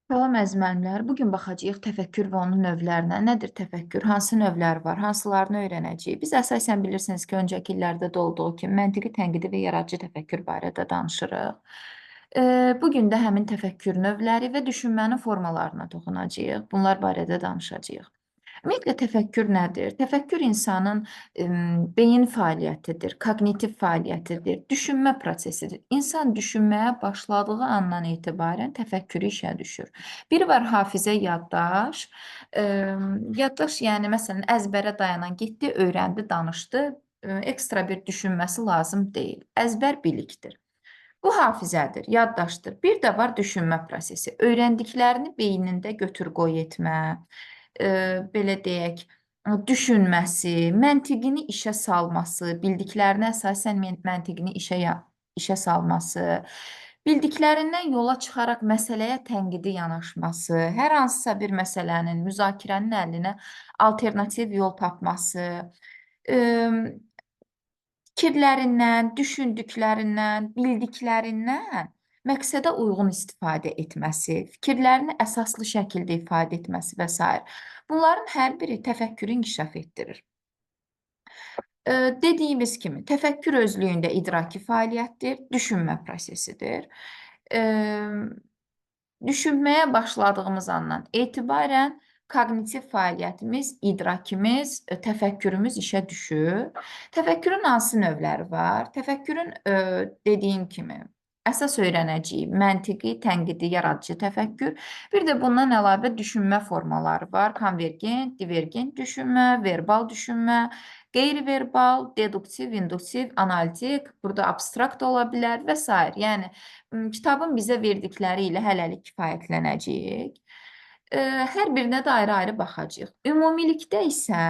Salam əziz müəllimlər. Bu gün baxacağıq təfəkkür və onun növlərinə. Nədir təfəkkür? Hansı növləri var? Hansılarını öyrənəcəyik? Biz əsasən bilirsiniz ki, öncəki illərdə də olduğu kimi məntiqi, tənqidi və yaradıcı təfəkkür barədə danışırıq. Bu gün də həmin təfəkkür növləri və düşünmənin formalarına toxunacağıq. Bunlar barədə danışacağıq. Ümumiyyətlə təfəkkür nədir? Təfəkkür insanın beyin fəaliyyətidir, koqnitiv fəaliyyətidir, düşünmə prosesidir. İnsan düşünməyə başladığı andan etibarən təfəkkürü işə düşür. Biri var hafizə yaddaş. Yaddaş yəni məsələn əzbərə dayanan getdi, öyrəndi, danışdı, ekstra bir düşünməsi lazım deyil. Əzbər bilikdir. Bu hafizədir, yaddaşdır. Bir də var düşünmə prosesi. Öyrəndiklərini beynində götür-qoy etmə, belə deyək, düşünməsi, məntiqini işə salması, bildiklərinə əsasən məntiqini işə salması, bildiklərindən yola çıxaraq məsələyə tənqidi yanaşması, hər hansısa bir məsələnin, müzakirənin həllinə alternativ yol tapması, fikirlərindən, düşündüklərindən, bildiklərindən məqsədə uyğun istifadə etməsi, fikirlərini əsaslı şəkildə ifadə etməsi və s. Bunların hər biri təfəkkürü inkişaf etdirir. Dediyimiz kimi, təfəkkür özlüyündə idraki fəaliyyətdir, düşünmə prosesidir. Düşünməyə başladığımız andan etibarən koqnitiv fəaliyyətimiz, idrakimiz, təfəkkürümüz işə düşür. Təfəkkürün hansı növləri var? Təfəkkürün dediyim kimi əsas öyrənəcəyi məntiqi, tənqidi, yaradıcı təfəkkür. Bir də bundan əlavə düşünmə formaları var. Konvergent, divergent düşünmə, verbal düşünmə, qeyri-verbal, deduktiv, induktiv, analitik, burada abstrakt ola bilər və s. Yəni kitabın bizə verdikləri ilə hələlik kifayətlənəcəyik. Hər birinə də ayrı-ayrı baxacağıq. Ümumilikdə isə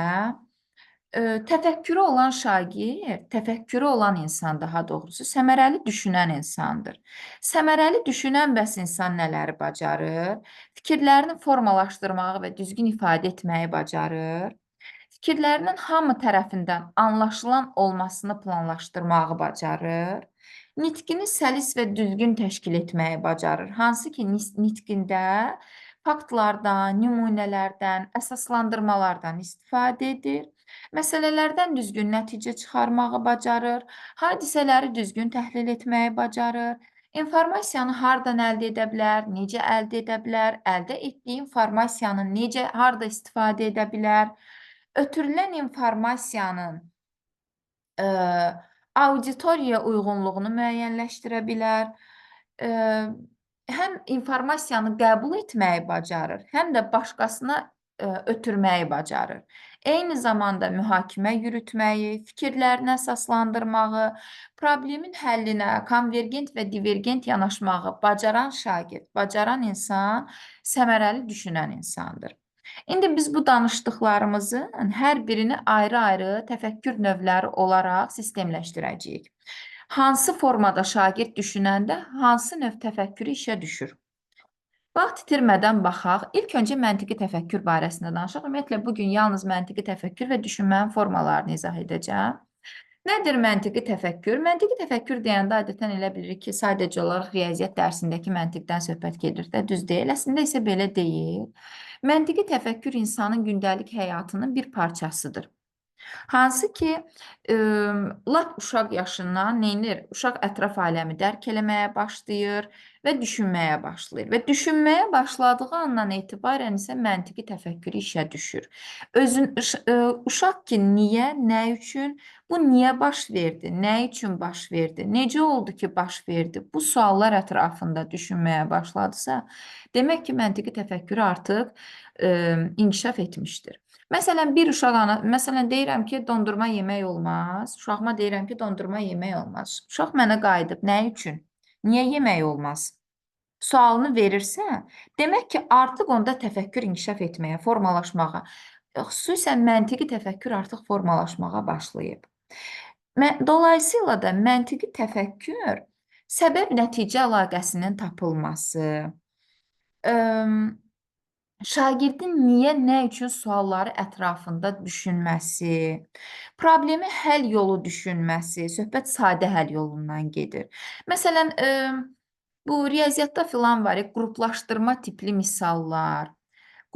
təfəkkürü olan şagird, təfəkkürü olan insan daha doğrusu səmərəli düşünən insandır. Səmərəli düşünən bəs insan nələri bacarır? Fikirlərini formalaşdırmağı və düzgün ifadə etməyi bacarır. Fikirlərinin hamı tərəfindən anlaşılan olmasını planlaşdırmağı bacarır. Nitqini səlis və düzgün təşkil etməyi bacarır. Hansı ki, nitqində faktlardan, nümunələrdən, əsaslandırmalardan istifadə edir. Məsələlərdən düzgün nəticə çıxarmağı bacarır. Hadisələri düzgün təhlil etməyi bacarır. İnformasiyanı hardan əldə edə bilər, necə əldə edə bilər, əldə etdiyi informasiyanı necə, harda istifadə edə bilər, ötürülən informasiyanın ə, auditoriyaya uyğunluğunu müəyyənləşdirə bilər. Ə, həm informasiyanı qəbul etməyi bacarır, həm də başqasına ötürməyi bacarır. Eyni zamanda mühakimə yürütməyi, fikirlərini əsaslandırmağı, problemin həllinə konvergent və divergent yanaşmağı bacaran şagird, bacaran insan səmərəli düşünən insandır. İndi biz bu danışdıqlarımızın hər birini ayrı-ayrı təfəkkür növləri olaraq sistemləşdirəcəyik. Hansı formada şagird düşünəndə hansı növ təfəkkürü işə düşür? Vaxt itirmədən baxaq. İlk öncə məntiqi təfəkkür barəsində danışaq. Ümumiyyətlə, bugün yalnız məntiqi təfəkkür və düşünmənin formalarını izah edəcəm. Nədir məntiqi təfəkkür? Məntiqi təfəkkür deyəndə adətən elə bilirik ki, sadəcə olaraq riyaziyyat dərsindəki məntiqdən söhbət gedir də, düz deyil. Əslində isə belə deyil. Məntiqi təfəkkür insanın gündəlik həyatının bir parçasıdır. Hansı ki, lap uşaq yaşından neynir? Uşaq ətraf aləmi dərk eləməyə başlayır və düşünməyə başlayır. Və düşünməyə başladığı andan etibarən isə məntiqi təfəkkürü işə düşür. Uşaq ki, niyə, nə üçün, bu niyə baş verdi, nə üçün baş verdi, necə oldu ki, baş verdi, bu suallar ətrafında düşünməyə başladısa, demək ki, məntiqi təfəkkürü artıq inkişaf etmişdir. Məsələn, bir uşaq məsələn deyirəm ki, dondurma yemək olmaz. Uşağıma deyirəm ki, dondurma yemək olmaz. Uşaq mənə qayıdıb, nə üçün? Niyə yemək olmaz? Sualını verirsə, demək ki, artıq onda təfəkkür inkişaf etməyə, formalaşmağa, xüsusən məntiqi təfəkkür artıq formalaşmağa başlayıb. Dolayısıyla da məntiqi təfəkkür səbəb-nəticə əlaqəsinin tapılması, şagirdin niyə, nə üçün sualları ətrafında düşünməsi, problemi həll yolu düşünməsi, söhbət sadə həll yolundan gedir. Məsələn, Bu riyaziyyatda filan var, qruplaşdırma tipli misallar,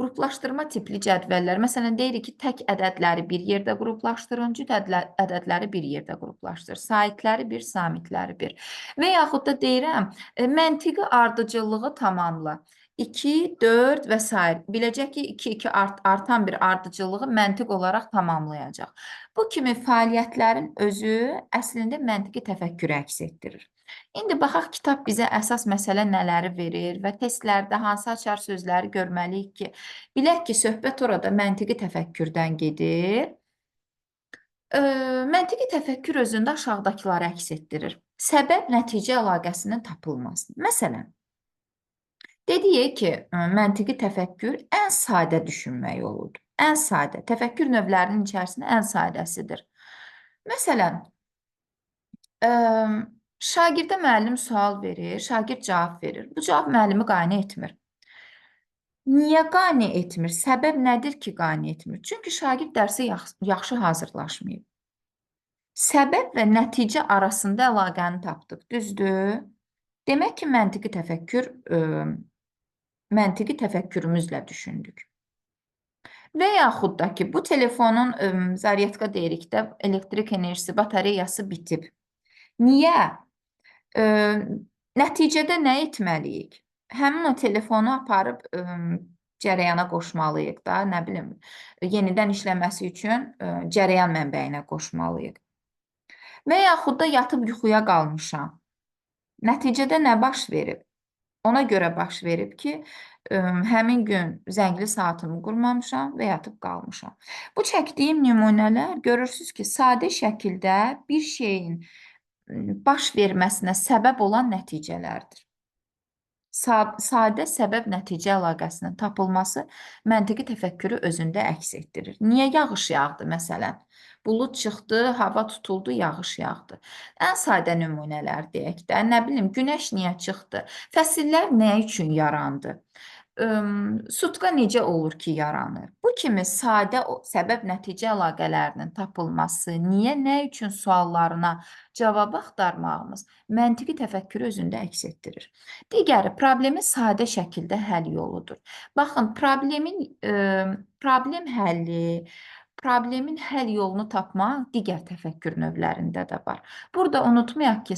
qruplaşdırma tipli cədvəllər. Məsələn, deyirik ki, tək ədədləri bir yerdə qruplaşdırın, cüt ədədləri bir yerdə qruplaşdır. Saitləri bir, samitləri bir. Və yaxud da deyirəm, məntiqi ardıcıllığı tamamla. 2, 4 və s. Biləcək ki, 2, 2 artan bir ardıcıllığı məntiq olaraq tamamlayacaq. Bu kimi fəaliyyətlərin özü əslində məntiqi təfəkkürü əks etdirir. İndi baxaq kitab bizə əsas məsələ nələri verir və testlərdə hansı açar sözləri görməliyik ki, bilək ki, söhbət orada məntiqi təfəkkürdən gedir. Məntiqi təfəkkür özündə aşağıdakıları əks etdirir. Səbəb-nəticə əlaqəsinin tapılması. Məsələn, dedik ki, məntiqi təfəkkür ən sadə düşünmə yoludur. Ən sadə. Təfəkkür növlərinin içərisində ən sadəsidir. Məsələn, şagirdə müəllim sual verir, şagird cavab verir. Bu cavab müəllimi qane etmir. Niyə qane etmir? Səbəb nədir ki, qane etmir? Çünki şagird dərsə yaxşı hazırlaşmayıb. Səbəb və nəticə arasında əlaqəni tapdıq, düzdür? Demək ki, məntiqi təfəkkürümüzlə düşündük. Və yaxud da ki, bu telefonun zaryatka deyirik də, elektrik enerjisi, batareyası bitib. Niyə? Nəticədə nə etməliyik? Həmin o telefonu aparıb cərəyana qoşmalıyıq da, nə bilim, yenidən işləməsi üçün cərəyan mənbəyinə qoşmalıyıq. Və yaxud da yatıb yuxuya qalmışam. Nəticədə nə baş verib? Ona görə baş verib ki, həmin gün zəngli saatımı qurmamışam və yatıb qalmışam. Bu çəkdiyim nümunələr görürsünüz ki, sadə şəkildə bir şeyin baş verməsinə səbəb olan nəticələrdir. Sadə səbəb-nəticə əlaqəsinin tapılması məntiqi təfəkkürü özündə əks etdirir. Niyə yağış yağdı məsələn? Bulud çıxdı, hava tutuldu, yağış yağdı. Ən sadə nümunələr deyək də, nə bilim, günəş niyə çıxdı? Fəsillər nə üçün yarandı? Sutka necə olur ki, yaranır? Bu kimi sadə səbəb-nəticə əlaqələrinin tapılması, niyə, nə üçün suallarına cavab axtarmağımız məntiqi təfəkkürü özündə əks etdirir. Digəri, problemi sadə şəkildə həll yoludur. Baxın, problemin həll yolunu tapmaq digər təfəkkür növlərində də var. Burada unutmayaq ki,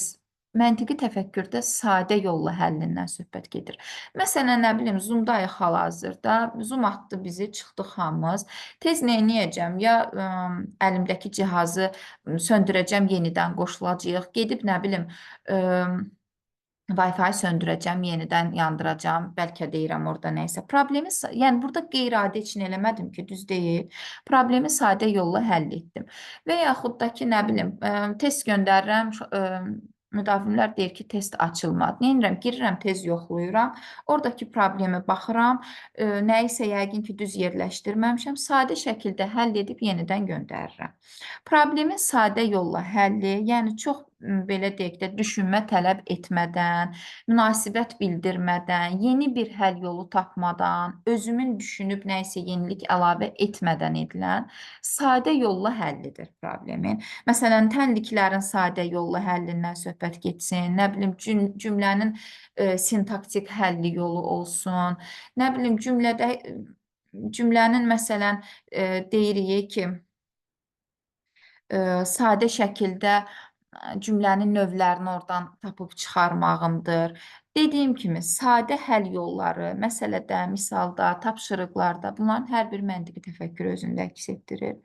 məntiqi təfəkkürdə sadə yolla həllindən söhbət gedir. Məsələn, nə bilim, Zoom-dayıq hal-hazırda, Zoom atdı bizi, çıxdıq hamımız. Tez neyniyəcəm? Ya əlimdəki cihazı söndürəcəm, yenidən qoşulacağıq. Gedib, nə bilim, Wi-Fi söndürəcəm, yenidən yandıracam, bəlkə deyirəm orada nəysə. Yəni burada qeyri-adi heç nə eləmədim ki, düz deyil. Problemi sadə yolla həll etdim. Və yaxud da ki, nə bilim, test göndərirəm, müdavimlər deyir ki, test açılmadı. Neynirəm? Girirəm, tez yoxluyuram. Oradakı problemi baxıram, nəyisə yəqin ki, düz yerləşdirməmişəm. Sadə şəkildə həll edib yenidən göndərirəm. Problemin sadə yolla həlli, yəni çox belə deyək də, düşünmə tələb etmədən, münasibət bildirmədən, yeni bir həll yolu tapmadan, özümün düşünüb nəyisə yenilik əlavə etmədən edilən sadə yolla həllidir problemin. Məsələn, tənliklərin sadə yolla həllindən söhbət getsin, nə bilim, cümlənin sintaktik həlli yolu olsun, nə bilim, cümlənin məsələn, deyirik ki, sadə şəkildə cümlənin növlərini oradan tapıb çıxarmağımdır. Dediyim kimi, sadə həll yolları məsələdə, misalda, tapşırıqlarda bunların hər bir məntiqi təfəkkürü özündə əks etdirir.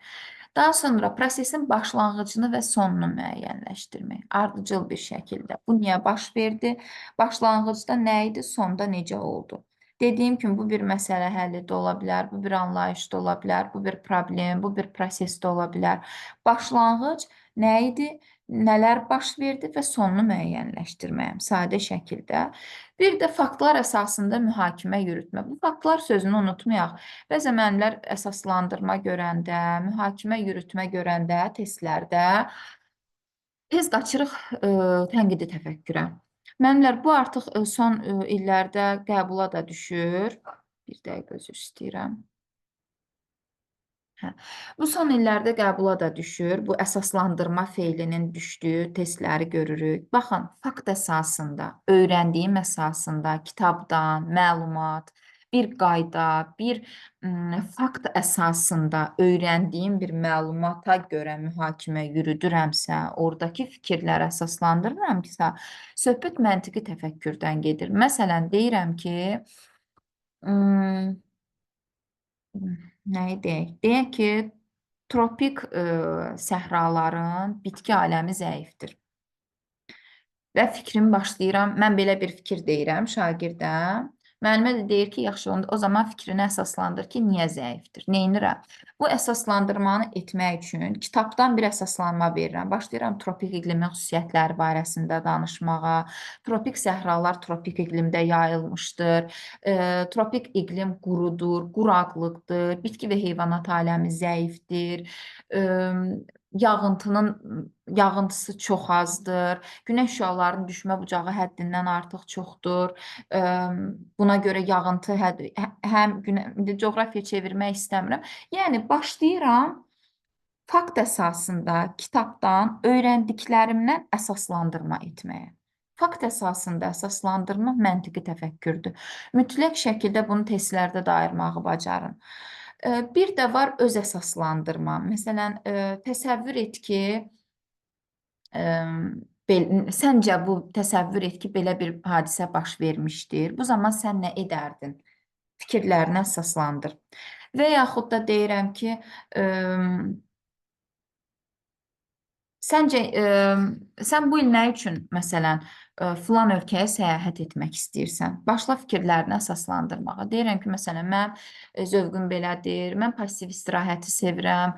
Daha sonra prosesin başlanğıcını və sonunu müəyyənləşdirmək, ardıcıl bir şəkildə. Bu niyə baş verdi? Başlanğıcda nə idi, sonda necə oldu? Dediyim kimi, bu bir məsələ həlli də ola bilər, bu bir anlayış da ola bilər, bu bir problem, bu bir proses də ola bilər. Başlanğıc nə idi? Nələr baş verdi və sonunu müəyyənləşdirməyəm sadə şəkildə. Bir də faktlar əsasında mühakimə yürütmə. Bu faktlar sözünü unutmayaq. Bəzən müəllimlər əsaslandırma görəndə, mühakimə yürütmə görəndə testlərdə tez qaçırıq tənqidi təfəkkürə. Müəllimlər, bu artıq son illərdə qəbula da düşür. Bir dəqiqə özür istəyirəm. Hə. Bu son illərdə qəbula da düşür. Bu əsaslandırma feilinin düşdüyü testləri görürük. Baxın, fakt əsasında, öyrəndiyim əsasında, kitabdan, məlumat, bir qayda, bir fakt əsasında öyrəndiyim bir məlumata görə mühakimə yürüdürəmsə, oradakı fikirlərə əsaslandırıramsa, söhbət məntiqi təfəkkürdən gedir. Məsələn, deyirəm ki, ım, Nəyi deyək? Deyək ki, tropik səhraların bitki aləmi zəifdir. Və fikrimi başlayıram, mən belə bir fikir deyirəm şagirdə. Müəllimə də deyir ki, yaxşı, o zaman fikrini əsaslandır ki, niyə zəifdir? Neynirəm? Bu əsaslandırmanı etmək üçün kitabdan bir əsaslanma verirəm. Başlayıram tropik iqlimin xüsusiyyətləri barəsində danışmağa. Tropik səhralar tropik iqlimdə yayılmışdır. Tropik iqlim qurudur, quraqlıqdır. Bitki və heyvanat aləmi zəifdir. Yağıntısı çox azdır. Günəş şüalarının düşmə bucağı həddindən artıq çoxdur. Buna görə yağıntı həm coğrafiya çevirmək istəmirəm. Yəni başlayıram fakt əsasında kitabdan öyrəndiklərimdən əsaslandırma etməyə. Fakt əsasında əsaslandırma məntiqi təfəkkürdür. Mütləq şəkildə bunu testlərdə də ayırmağı bacarın. Bir də var öz əsaslandırma. Məsələn, təsəvvür et ki, səncə bu təsəvvür et ki, belə bir hadisə baş vermişdir. Bu zaman sən nə edərdin? Fikirlərini əsaslandır. Və yaxud da deyirəm ki, səncə sən bu il nə üçün məsələn filan ölkəyə səyahət etmək istəyirsən? Başla fikirlərini əsaslandırmağa. Deyirəm ki, məsələn mən zövqüm belədir. Mən passiv istirahəti sevirəm.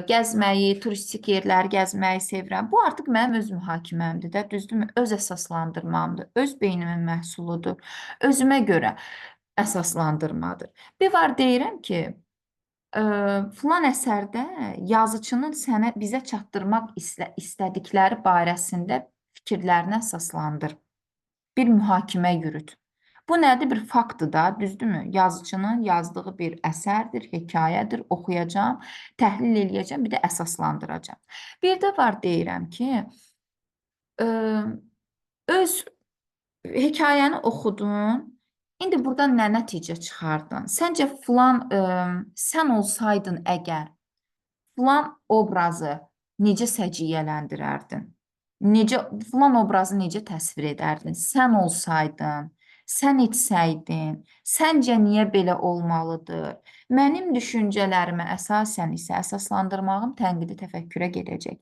Gəzməyi, turistik yerləri gəzməyi sevirəm. Bu artıq mənim öz mühakiməmdir də, düzdürmü? Öz əsaslandırmamdır. Öz beynimin məhsuludur. Özümə görə əsaslandırmadır. Bir var deyirəm ki, filan əsərdə yazıçının bizə çatdırmaq istədikləri barəsində fikirlərini əsaslandır. Bir mühakimə yürüt. Bu nədir? Bir faktdır da, düzdürmü? Yazıçının yazdığı bir əsərdir, hekayədir, oxuyacağam, təhlil eləyəcəm, bir də əsaslandıracağam. Bir də var deyirəm ki, öz hekayəni oxudun, indi buradan nə nəticə çıxardın? Səncə sən olsaydın əgər, filan obrazı necə səciyyələndirərdin? Filan obrazı necə təsvir edərdin? Sən olsaydın, sən etsəydin, səncə niyə belə olmalıdır? Mənim düşüncələrimə əsasən isə əsaslandırmağım tənqidi təfəkkürə gedəcək.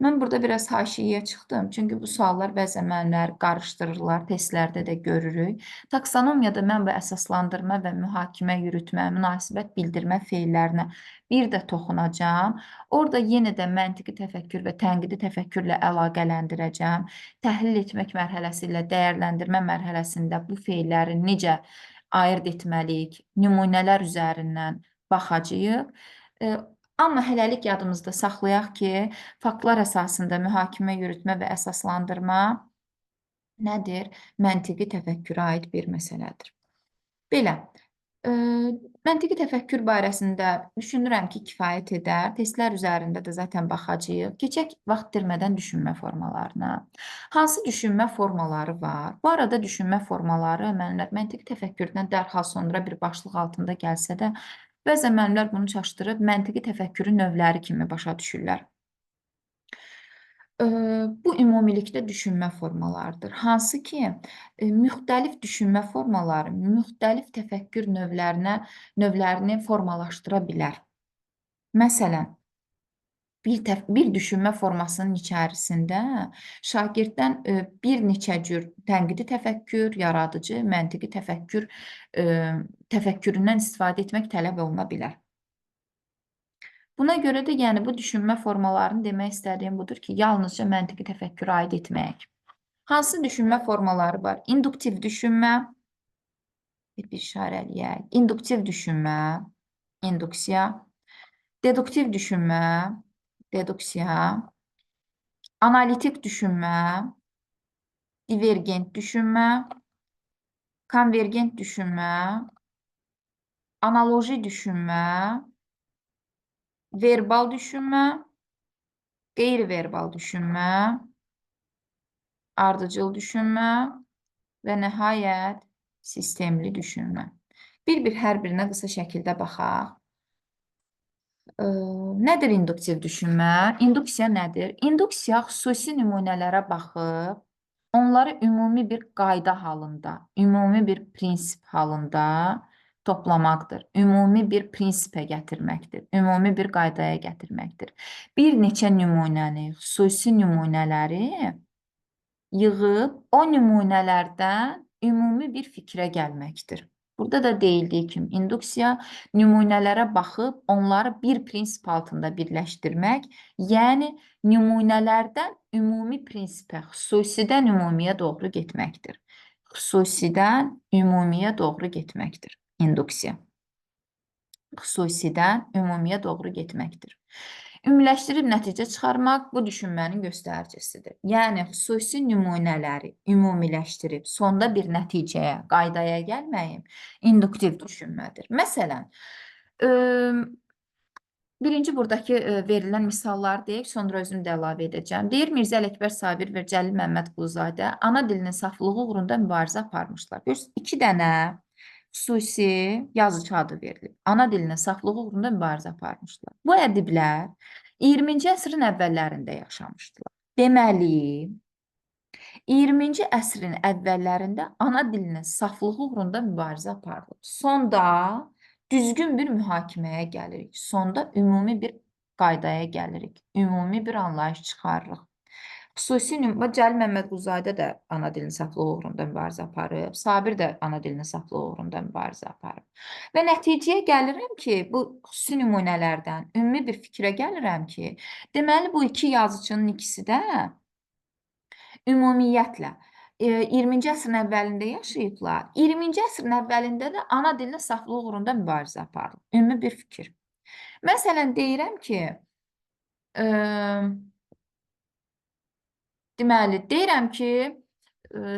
Mən burada biraz haşiyə çıxdım, çünki bu suallar bəzən müəllimlər qarışdırırlar, testlərdə də görürük. Taksonomiyada mən bu əsaslandırma və mühakimə yürütmə, münasibət bildirmə feillərinə bir də toxunacağam. Orada yenə də məntiqi təfəkkür və tənqidi təfəkkürlə əlaqələndirəcəm. Təhlil etmək mərhələsi ilə dəyərləndirmə mərhələsində bu feilləri necə ayırd etməliyik, nümunələr üzərindən baxacağıq. Amma hələlik yadımızda saxlayaq ki, faktlar əsasında mühakimə yürütmə və əsaslandırma nədir? Məntiqi təfəkkürə aid bir məsələdir. Belə, məntiqi təfəkkür barəsində düşünürəm ki, kifayət edər. Testlər üzərində də zaten baxacağıq. Keçək vaxt itirmədən düşünmə formalarına. Hansı düşünmə formaları var? Bu arada düşünmə formaları müəllimlər məntiqi təfəkkürdən dərhal sonra bir başlıq altında gəlsə də, bəzən müəllimlər bunu çaşdırıb məntiqi təfəkkürün növləri kimi başa düşürlər. Bu ümumilikdə düşünmə formalarıdır. Hansı ki, müxtəlif düşünmə formaları müxtəlif təfəkkür növlərini formalaşdıra bilər. Məsələn, bir düşünmə formasının içərisində şagirddən bir neçə cür tənqidi təfəkkür, yaradıcı, məntiqi təfəkküründən istifadə etmək tələb oluna bilər. Buna görə də yəni bu düşünmə formalarını demək istədiyim budur ki, yalnızca məntiqi təfəkkürə aid etməyək. Hansı düşünmə formaları var? İnduktiv düşünmə, bir işarə eləyək. İnduktiv düşünmə, induksiya. Deduktiv düşünmə, deduksiya. Analitik düşünmə, divergent düşünmə. Konvergent düşünmə, analoji düşünmə, verbal düşünmə, qeyri-verbal düşünmə, ardıcıl düşünmə və nəhayət sistemli düşünmə. Bir-bir hər birinə qısa şəkildə baxaq. Nədir induktiv düşünmə? İnduksiya nədir? Induksiya xüsusi nümunələrə baxıb, onları ümumi bir qayda halında, ümumi bir prinsip halında toplamaqdır. Ümumi bir prinsipə gətirməkdir. Ümumi bir qaydaya gətirməkdir. Bir neçə nümunəni, xüsusi nümunələri yığıb o nümunələrdən ümumi bir fikrə gəlməkdir. Burada da deyildiyi kimi induksiya nümunələrə baxıb onları bir prinsip altında birləşdirmək, yəni nümunələrdən ümumi prinsipə, xüsusidən ümumiyə doğru getməkdir. Xüsusidən ümumiyə doğru getməkdir induksiya. Xüsusidən ümumiyə doğru getməkdir. Ümumiləşdirib nəticə çıxarmaq bu düşünmənin göstəricisidir. Yəni, xüsusi nümunələri ümumiləşdirib sonda bir nəticəyə, qaydaya gəlməyim induktiv düşünmədir. Məsələn, birinci buradakı verilən misallar deyək, sonra özüm də əlavə edəcəm. Deyir, Mirzə Ələkbər Sabir və Cəlil Məmmədquluzadə ana dilinin saflığı uğrunda mübarizə aparmışlar. Görürsünüz, 2 dənə xüsusi yazıcı adı verilib. Ana dilinin saflığı uğrunda mübarizə aparmışlar. Bu ədiblər 20-ci əsrin əvvəllərində yaşamışdılar. Deməli, 20-ci əsrin əvvəllərində ana dilinin saflığı uğrunda mübarizə aparılıb. Sonda düzgün bir mühakiməyə gəlirik. Sonda ümumi bir qaydaya gəlirik. Ümumi bir anlayış çıxarırıq. Xüsusi Cəlil Məmmədquluzadə də ana dilinin saflığı uğrunda mübarizə aparıb. Sabir də ana dilinin saflığı uğrunda mübarizə aparıb. Və nəticəyə gəlirəm ki, bu xüsusi nümunələrdən ümumi bir fikrə gəlirəm ki, deməli bu iki yazıçının ikisi də ümumiyyətlə 20-ci əsrin əvvəlində yaşayıblar. 20-ci əsrin əvvəlində də ana dilinin saflığı uğrunda mübarizə aparılıb. Ümumi bir fikir. Məsələn, deyirəm ki, deməli, deyirəm ki,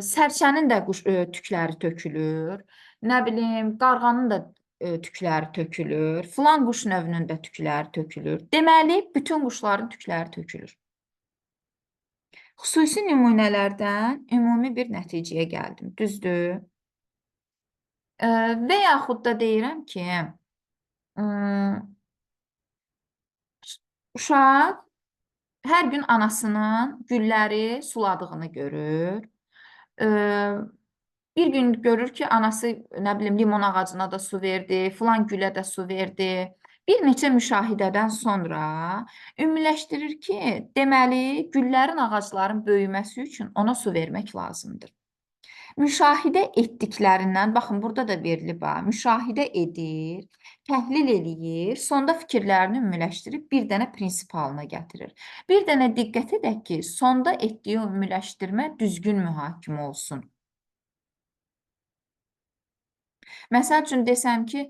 sərçənin də tükləri tökülür, nə bilim, qarğanın da tükləri tökülür, filan quş növünün də tükləri tökülür. Deməli, bütün quşların tükləri tökülür. Xüsusi nümunələrdən ümumi bir nəticəyə gəldim, düzdür? Və yaxud da deyirəm ki, uşaq hər gün anasının gülləri suladığını görür. Bir gün görür ki, anası, nə bilim, limon ağacına da su verdi, filan gülə də su verdi. Bir neçə müşahidədən sonra ümumiləşdirir ki, deməli, güllərin, ağacların böyüməsi üçün ona su vermək lazımdır. Müşahidə etdiklərindən, baxın, burada da verilib, müşahidə edir, təhlil eləyir, sonda fikirlərini ümumiləşdirib bir dənə prinsip halına gətirir. Bir dənə diqqət edək ki, sonda etdiyi ümumiləşdirmə düzgün mühakimə olsun. Məsəl üçün desəm ki,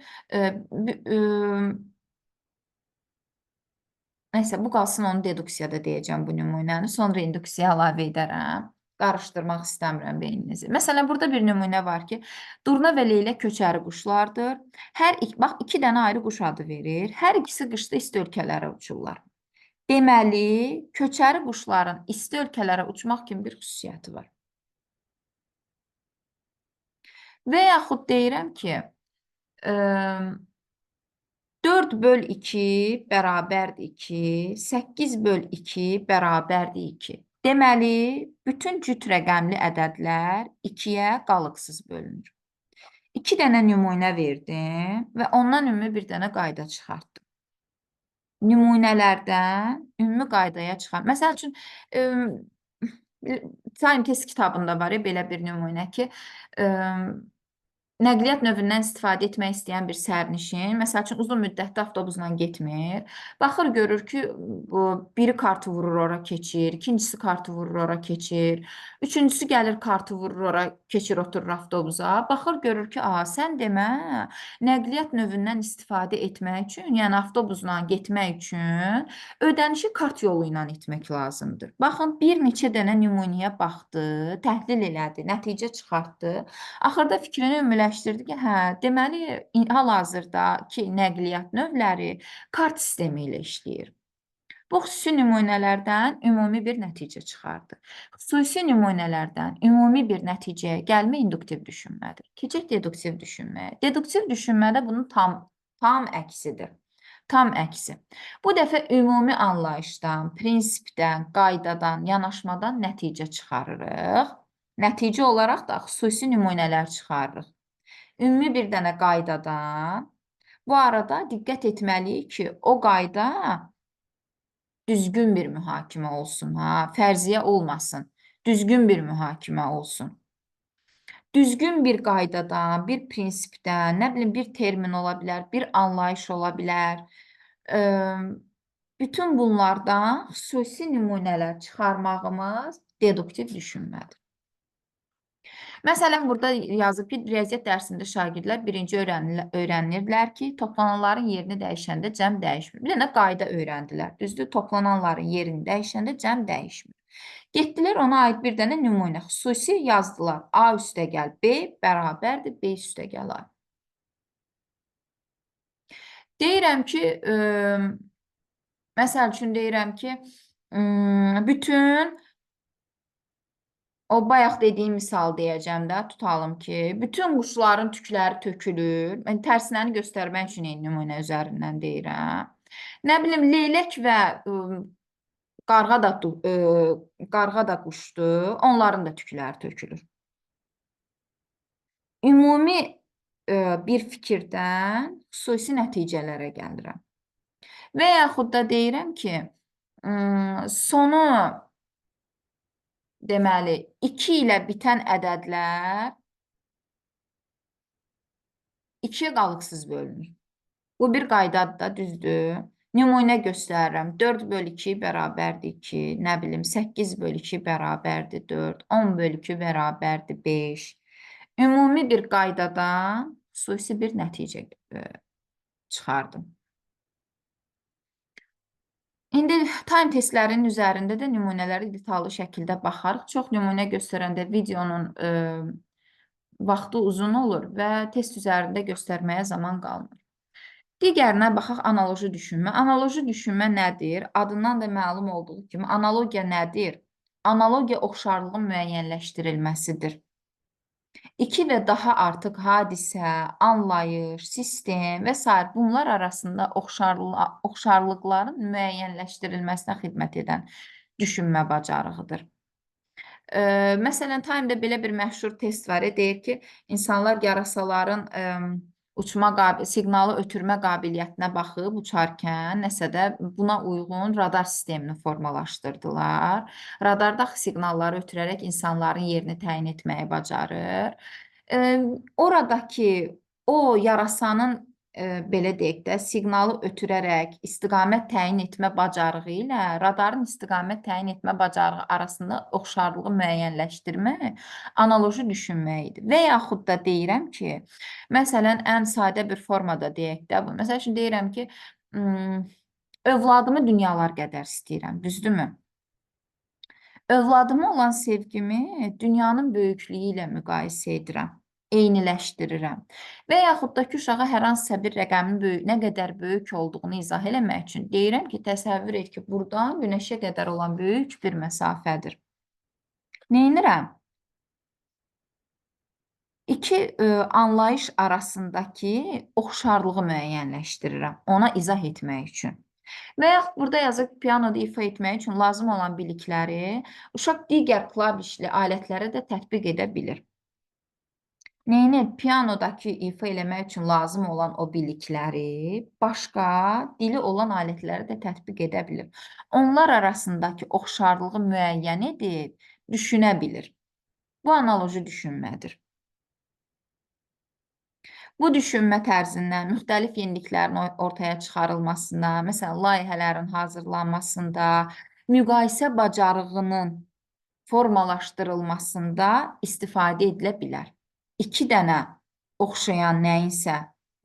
nəysə, bu qalsın, onu deduksiyada deyəcəm bu nümunəni, sonra induksiya əlavə edərəm. Qarışdırmaq istəmirəm beyninizi. Məsələn, burada bir nümunə var ki, Durna və Leylə köçəri quşlardır. Bax, 2 dənə ayrı quş adı verir. Hər ikisi qışda isti ölkələrə uçurlar. Deməli, köçəri quşların isti ölkələrə uçmaq kimi bir xüsusiyyəti var. Və yaxud deyirəm ki, 4 böl 2 bərabərdir 2, 8 böl 2 bərabərdir 2. Deməli, bütün cüt rəqəmli ədədlər 2-yə qalıqsız bölünür. 2 dənə nümunə verdim və ondan ümumi bir dənə qayda çıxartdım. Nümunələrdən ümumi qaydaya çıxar. Məsəl üçün, Science test kitabında var belə bir nümunə ki, nəqliyyat növündən istifadə etmək istəyən bir sərnişin, məsəl üçün, uzun müddətli avtobusla getmir. Baxır, görür ki, biri kartı vurur, ora keçir, ikincisi kartı vurur, ora keçir, üçüncüsü gəlir, kartı vurur, ora keçir, oturur avtobusa. Baxır, görür ki, sən demə, nəqliyyat növündən istifadə etmək üçün, yəni avtobusla getmək üçün ödənişi kart yolu ilə etmək lazımdır. Baxın, bir neçə dənə nümunəyə baxdı, təhlil elədi, nəticə çıxartdı. Axırda fikrini ümumiləşdirdi. fikirləşdirdi ki, hə, deməli, hal-hazırda ki, nəqliyyat növləri kart sistemi ilə işləyir. Bu xüsusi nümunələrdən ümumi bir nəticə çıxardı. Xüsusi nümunələrdən ümumi bir nəticəyə gəlmə induktiv düşünmədir. Keçək deduktiv düşünməyə. Deduktiv düşünmədə bunun tam əksidir. Tam əksi. Bu dəfə ümumi anlayışdan, prinsipdən, qaydadan, yanaşmadan nəticə çıxarırıq. Nəticə olaraq da xüsusi nümunələr çıxarırıq. Ümumi bir dənə qaydadan. Bu arada diqqət etməliyik ki, o qayda düzgün bir mühakimə olsun, ha, fərziyyə olmasın. Düzgün bir mühakimə olsun. Düzgün bir qaydadan, bir prinsipdən, nə bilim, bir termin ola bilər, bir anlayış ola bilər. Bütün bunlardan xüsusi nümunələr çıxarmağımız deduktiv düşünmədir. Məsələn, burada yazıb ki, riyaziyyat dərsində şagirdlər birinci öyrənirlər ki, toplananların yerini dəyişəndə cəm dəyişmir. Bir dənə qayda öyrəndilər, düzdür? Toplananların yerini dəyişəndə cəm dəyişmir. Getdilər ona aid bir dənə nümunə, xüsusi yazdılar. A üstəgəl B bərabərdir B üstəgəl A. Deyirəm ki, məsəl üçün deyirəm ki, bütün o bayaq dediyim misal deyəcəm də, tutalım ki, bütün quşların tükləri tökülür. Mən tərsinəni göstərmək üçün nümunə üzərindən deyirəm. Nə bilim, leylək və qarğa da quşdur, onların da tükləri tökülür. Ümumi bir fikirdən xüsusi nəticələrə gəlirəm. Və yaxud da deyirəm ki, sonu deməli, 2 ilə bitən ədədlər 2-yə qalıqsız bölünür. Bu bir qaydadır da, düzdür. Nümunə göstərirəm. 4 bölü 2 bərabərdir 2, nə bilim, 8 bölü 2 bərabərdir 4, 10 bölü 2 bərabərdir 5. Ümumi bir qaydadan xüsusi bir nəticə çıxardım. İndi time testlərinin üzərində də nümunələri detallı şəkildə baxarıq. Çox nümunə göstərəndə videonun vaxtı uzun olur və test üzərində göstərməyə zaman qalmır. Digərinə baxaq, analoji düşünmə. Analoji düşünmə nədir? Adından da məlum olduğu kimi, analogiya nədir? Analogiya oxşarlığın müəyyənləşdirilməsidir. 2 və daha artıq hadisə, anlayış, sistem və s. bunlar arasında oxşarlıqların müəyyənləşdirilməsinə xidmət edən düşünmə bacarığıdır. Məsələn, Time-də belə bir məşhur test var. Deyir ki, insanlar yarasaların siqnalı ötürmə qabiliyyətinə baxıb uçarkən nəsə də buna uyğun radar sistemini formalaşdırdılar. Radar da siqnalları ötürərək insanların yerini təyin etməyi bacarır. Oradakı o yarasanın belə deyək də, siqnalı ötürərək istiqamət təyin etmə bacarığı ilə radarın istiqamət təyin etmə bacarığı arasında oxşarlığı müəyyənləşdirmək analoji düşünməkdir. Və yaxud da deyirəm ki, məsələn, ən sadə bir formada deyək də, məsəl üçün deyirəm ki, övladımı dünyalar qədər istəyirəm, düzdürmü? Övladıma olan sevgimi dünyanın böyüklüyü ilə müqayisə edirəm, eyniləşdirirəm. Və yaxud da ki, uşağa hər hansısa bir rəqəmin nə qədər böyük olduğunu izah eləmək üçün deyirəm ki, təsəvvür et ki, buradan günəşə qədər olan böyük bir məsafədir. Neynirəm? İki anlayış arasındakı oxşarlığı müəyyənləşdirirəm, ona izah etmək üçün. Və yaxud burada yazıq pianoda ifa etmək üçün lazım olan bilikləri uşaq digər klavişli alətlərə də tətbiq edə bilir. Neyini? Pianodakı ifa eləmək üçün lazım olan o bilikləri başqa dili olan alətlərə də tətbiq edə bilir. Onlar arasındakı oxşarlığı müəyyən edib düşünə bilir. Bu analoji düşünmədir. Bu düşünmə tərzindən müxtəlif yeniliklərin ortaya çıxarılmasında, məsələn, layihələrin hazırlanmasında, müqayisə bacarığının formalaşdırılmasında istifadə edilə bilər. 2 dənə oxşayan nəyinsə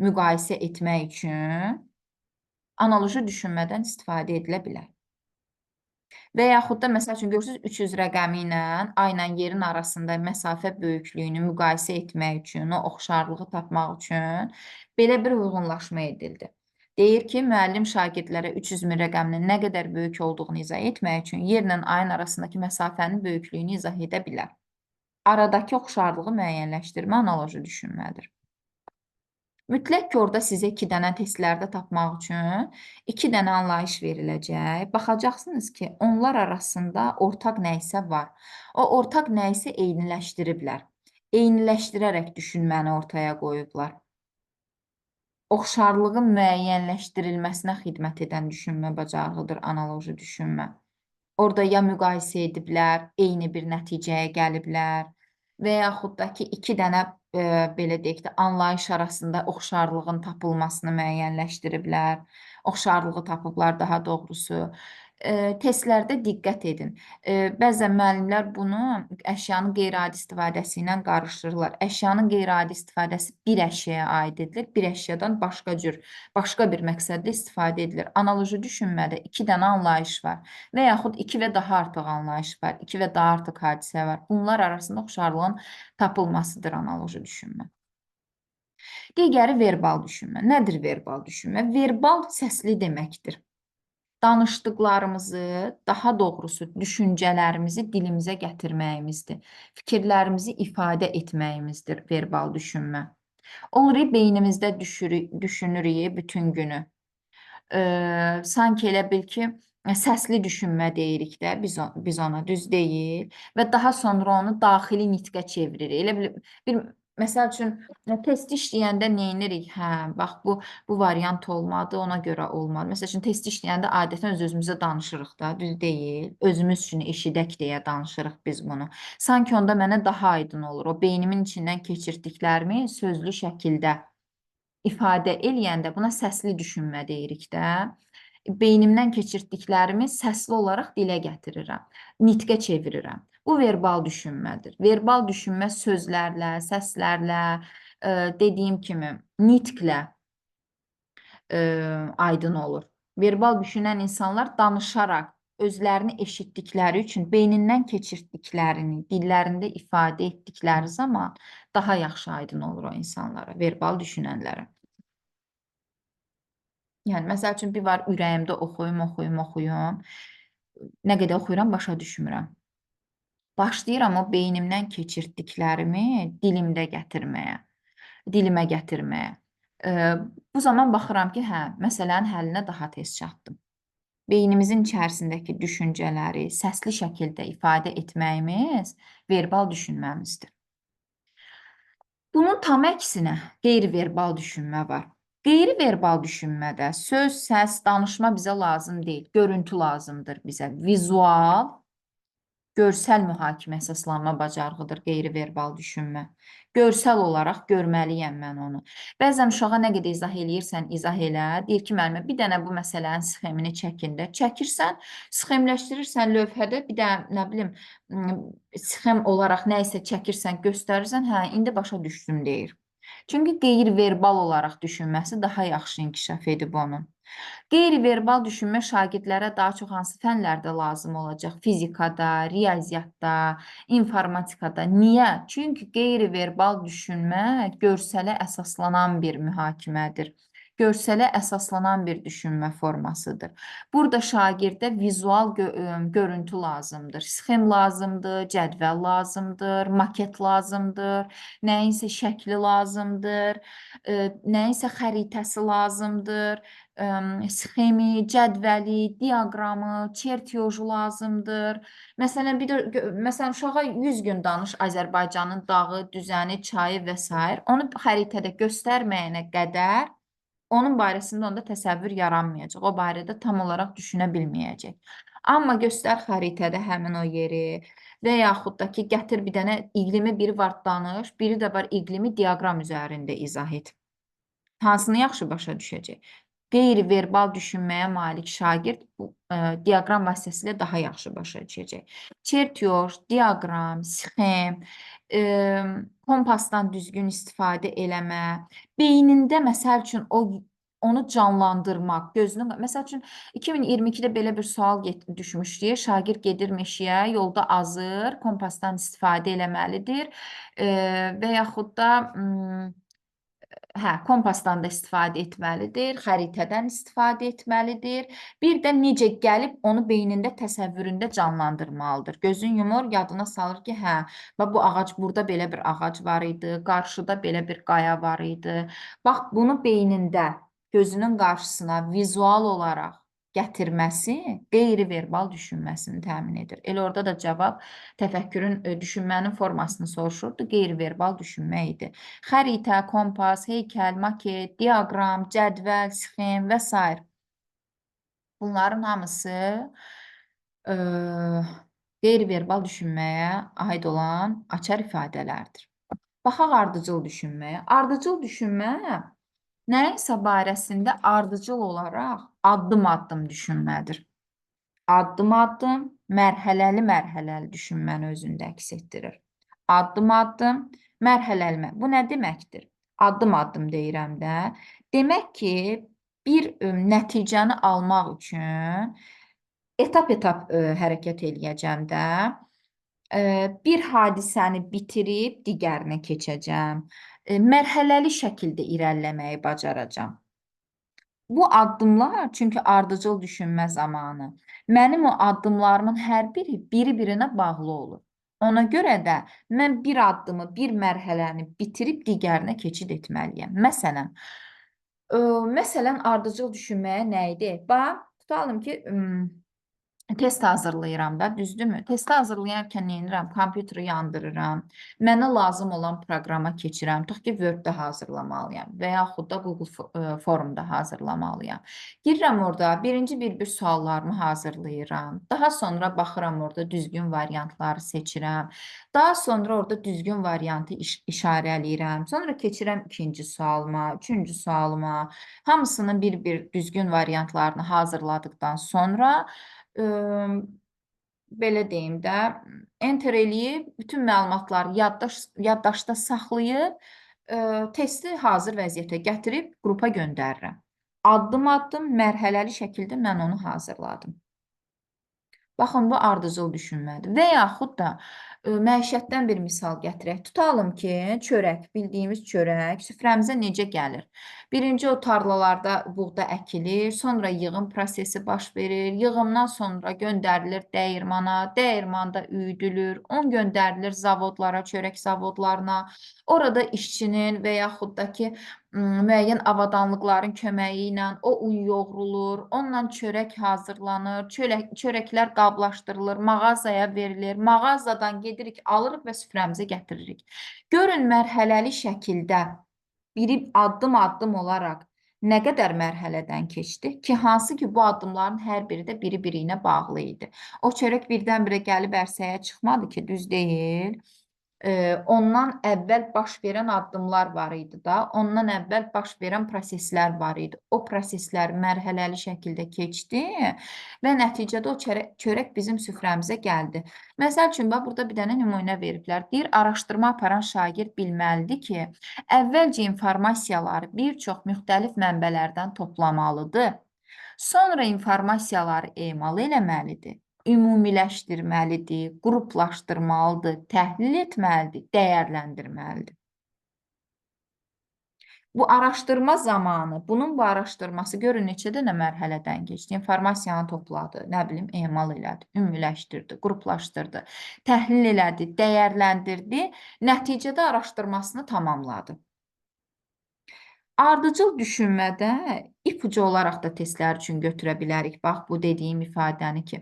müqayisə etmək üçün analoji düşünmədən istifadə edilə bilər. Və yaxud da məsəl üçün görürsünüz 300 rəqəmi ilə ay ilə yerin arasında məsafə böyüklüyünü müqayisə etmək üçün, o oxşarlığı tapmaq üçün belə bir uyğunlaşma edildi. Deyir ki, müəllim şagirdlərə 300 min rəqəminin nə qədər böyük olduğunu izah etmək üçün yerlə ayın arasındakı məsafənin böyüklüyünü izah edə bilər. Aradakı oxşarlığı müəyyənləşdirmə analoji düşünmədir. Mütləq ki, orada sizə 2 dənə testlərdə tapmaq üçün 2 dənə anlayış veriləcək. Baxacaqsınız ki, onlar arasında ortaq nəyisə var. O ortaq nəyisə eyniləşdiriblər. Eyniləşdirərək düşünməni ortaya qoyublar. Oxşarlığın müəyyənləşdirilməsinə xidmət edən düşünmə bacarığıdır analoji düşünmə. Orada ya müqayisə ediblər, eyni bir nəticəyə gəliblər və yaxud da ki, 2 dənə, belə deyək də, anlayış arasında oxşarlığın tapılmasını müəyyənləşdiriblər, oxşarlığı tapıblar daha doğrusu. Testlərdə diqqət edin. Bəzən müəllimlər bunu əşyanın qeyri-adi istifadəsi ilə qarışdırırlar. Əşyanın qeyri-adi istifadəsi bir əşyaya aid edilir, bir əşyadan başqa bir məqsədlə istifadə edilir. Analoji düşünmədə 2 dənə anlayış var və yaxud 2 və daha artıq anlayış var, 2 və daha artıq hadisə var. Bunlar arasında oxşarlığın tapılmasıdır analoji düşünmə. Digəri verbal düşünmə. Nədir verbal düşünmə? Verbal səsli deməkdir. Danışdıqlarımızı, daha doğrusu düşüncələrimizi dilimizə gətirməyimizdir. Fikirlərimizi ifadə etməyimizdir verbal düşünmə. Oluruq beynimizdə düşünürük bütün günü. Sanki elə bil ki, səsli düşünmə deyirik də biz ona, düz deyil və daha sonra onu daxili nitqə çeviririk. Elə bir məsəl üçün test işləyəndə neynirik? Hə, bax bu variant olmadı, ona görə olmadı. Məsəl üçün test işləyəndə adətən öz-özümüzə danışırıq da, düz deyil. Özümüz üçün eşidək deyə danışırıq biz bunu. Sanki onda mənə daha aydın olur. O beynimin içindən keçirdiklərimi sözlü şəkildə ifadə eləyəndə buna səsli düşünmə deyirik də. Beynimdən keçirdiklərimi səsli olaraq dilə gətirirəm, nitqə çevirirəm. Bu verbal düşünmədir. Verbal düşünmə sözlərlə, səslərlə, dediyim kimi, nitqlə aydın olur. Verbal düşünən insanlar danışaraq özlərini eşitdikləri üçün beynindən keçirdiklərini dillərində ifadə etdikləri zaman daha yaxşı aydın olur o insanlara, verbal düşünənlərə. Yəni, məsəl üçün, bir var ürəyimdə oxuyum. Nə qədər oxuyuram, başa düşmürəm. Başlayıram o beynimdən keçirdiklərimi dilimə gətirməyə. Bu zaman baxıram ki, hə, məsələnin həllinə daha tez çatdım. Beynimizin içərisindəki düşüncələri səsli şəkildə ifadə etməyimiz verbal düşünməmizdir. Bunun tam əksinə qeyri-verbal düşünmə var. Qeyri-verbal düşünmədə söz, səs, danışma bizə lazım deyil, görüntü lazımdır bizə. Vizual, görsəl mühakimə əsaslanma bacarığıdır qeyri-verbal düşünmə. Görsəl olaraq görməliyəm mən onu. Bəzən uşağa nə qədər izah eləyirsən, izah elə. Deyir ki, müəllimə, bir dənə bu məsələnin sxemini çəkin də. Çəkirsən, sxemləşdirirsən lövhədə, bir də nə bilim, sxem olaraq nə isə çəkirsən, göstərirsən, hə, indi başa düşdüm deyir. Çünki qeyri-verbal olaraq düşünməsi daha yaxşı inkişaf edib onun. Qeyri-verbal düşünmə şagirdlərə daha çox hansı fənlərdə lazım olacaq? Fizikada, riyaziyyatda, informatikada. Niyə? Çünki qeyri-verbal düşünmə görsələ əsaslanan bir mühakimədir. Görsələ əsaslanan bir düşünmə formasıdır. Burada şagirdə vizual görüntü lazımdır. Sxem lazımdır, cədvəl lazımdır, maket lazımdır, nəyinsə şəkli lazımdır, nəyinsə xəritəsi lazımdır, sxemi, cədvəli, diaqramı, çertyoju lazımdır. Məsələn, məsələn, uşağa 100 gün danış Azərbaycanın dağı, düzəni, çayı və s. Onu xəritədə göstərməyənə qədər onun barəsində onda təsəvvür yaranmayacaq. O barədə tam olaraq düşünə bilməyəcək. Amma göstər xəritədə həmin o yeri və yaxud da ki, gətir bir dənə iqlimi biri var danış, biri də var iqlimi diaqram üzərində izah et. Hansını yaxşı başa düşəcək? Qeyri-verbal düşünməyə malik şagird bu diaqram vasitəsilə daha yaxşı başa düşəcək. Çertyoş, diaqram, sxem, kompasdan düzgün istifadə eləmə, beynində məsəl üçün o onu canlandırmaq, gözünün, məsəl üçün 2022-də belə bir sual düşmüşdü. Şagird gedir meşəyə, yolda azır, kompasdan istifadə eləməlidir. Və yaxud da hə, kompasdan da istifadə etməlidir, xəritədən istifadə etməlidir. Bir də necə gəlib onu beynində, təsəvvüründə canlandırmalıdır. Gözün yumur, yadına salır ki, hə, bax bu ağac, burada belə bir ağac var idi, qarşıda belə bir qaya var idi. Bax bunu beynində, gözünün qarşısına vizual olaraq gətirməsi qeyri-verbal düşünməsini təmin edir. Elə orada da cavab təfəkkürün, düşünmənin formasını soruşurdu, qeyri-verbal düşünmə idi. Xəritə, kompas, heykəl, maket, diaqram, cədvəl, sxem və s. Bunların hamısı ə, qeyri-verbal düşünməyə aid olan açar ifadələrdir. Baxaq ardıcıl düşünməyə. Ardıcıl düşünmə nəyinsə barəsində ardıcıl olaraq addım-addım düşünmədir. Addım-addım, mərhələli-mərhələli düşünməni özündə əks etdirir. Addım-addım, mərhələli. Bu nə deməkdir? Addım-addım deyirəm də. Demək ki, bir nəticəni almaq üçün etap-etap hərəkət eləyəcəm də. Bir hadisəni bitirib digərinə keçəcəm. Mərhələli şəkildə irəliləməyi bacaracam. Bu addımlar, çünki ardıcıl düşünmə zamanı, mənim o addımlarımın hər biri biri-birinə bağlı olur. Ona görə də mən bir addımı, bir mərhələni bitirib digərinə keçid etməliyəm. Məsələn, ardıcıl düşünməyə nə idi? Bax, tutalım ki, test hazırlayıram da, düzdürmü? Testi hazırlayarkən nə edirəm? Kompüteri yandırıram. Mənə lazım olan proqrama keçirəm. Tutaq ki, Word-də hazırlamalıyam və yaxud da Google Forumda hazırlamalıyam. Girirəm orada, birinci bir suallarımı hazırlayıram. Daha sonra baxıram orada düzgün variantları seçirəm. Daha sonra orada düzgün variantı işarələyirəm. Sonra keçirəm ikinci sualıma, üçüncü sualıma. Hamısının bir-bir düzgün variantlarını hazırladıqdan sonra belə deyim də, enter eləyib, bütün məlumatları yaddaşda saxlayıb, testi hazır vəziyyətə gətirib qrupa göndərirəm. Addım-addım, mərhələli şəkildə mən onu hazırladım. Baxın, bu ardıcıl düşünmədir. Və yaxud da məişətdən bir misal gətirək. Tutalım ki, çörək, bildiyimiz çörək süfrəmizə necə gəlir? Birinci o tarlalarda buğda əkilir, sonra yığım prosesi baş verir, yığımdan sonra göndərilir dəyirmana, dəyirmanda üyüdülür, un göndərilir zavodlara, çörək zavodlarına. Orada işçinin və yaxud da ki, müəyyən avadanlıqların köməyi ilə o un yoğrulur, onunla çörək hazırlanır, çörəklər qablaşdırılır, mağazaya verilir, mağazadan gedirik, alırıq və süfrəmizə gətiririk. Görün, mərhələli şəkildə biri addım-addım olaraq nə qədər mərhələdən keçdi ki, hansı ki, bu addımların hər biri də biri-biri ilə bağlı idi. O çörək birdən-birə gəlib ərsəyə çıxmadı ki, düz deyil. Ondan əvvəl baş verən addımlar var idi da, ondan əvvəl baş verən proseslər var idi. O proseslər mərhələli şəkildə keçdi və nəticədə o çörək bizim süfrəmizə gəldi. Məsəl üçün, bax, burada bir dənə nümunə veriblər. Deyir, araşdırma aparan şagird bilməlidir ki, əvvəlcə informasiyaları bir çox müxtəlif mənbələrdən toplamalıdır. Sonra informasiyaları emal eləməlidir, ümumiləşdirməlidir, qruplaşdırmalıdır, təhlil etməlidir, dəyərləndirməlidir. Bu araşdırma zamanı, bunun bu araşdırması görün neçə dənə mərhələdən keçdi. İnformasiyanı topladı, nə bilim, emal elədi, ümumiləşdirdi, qruplaşdırdı, təhlil elədi, dəyərləndirdi, nəticədə araşdırmasını tamamladı. Ardıcıl düşünmədə ipucu olaraq da testlər üçün götürə bilərik. Bax, bu dediyim ifadəni ki,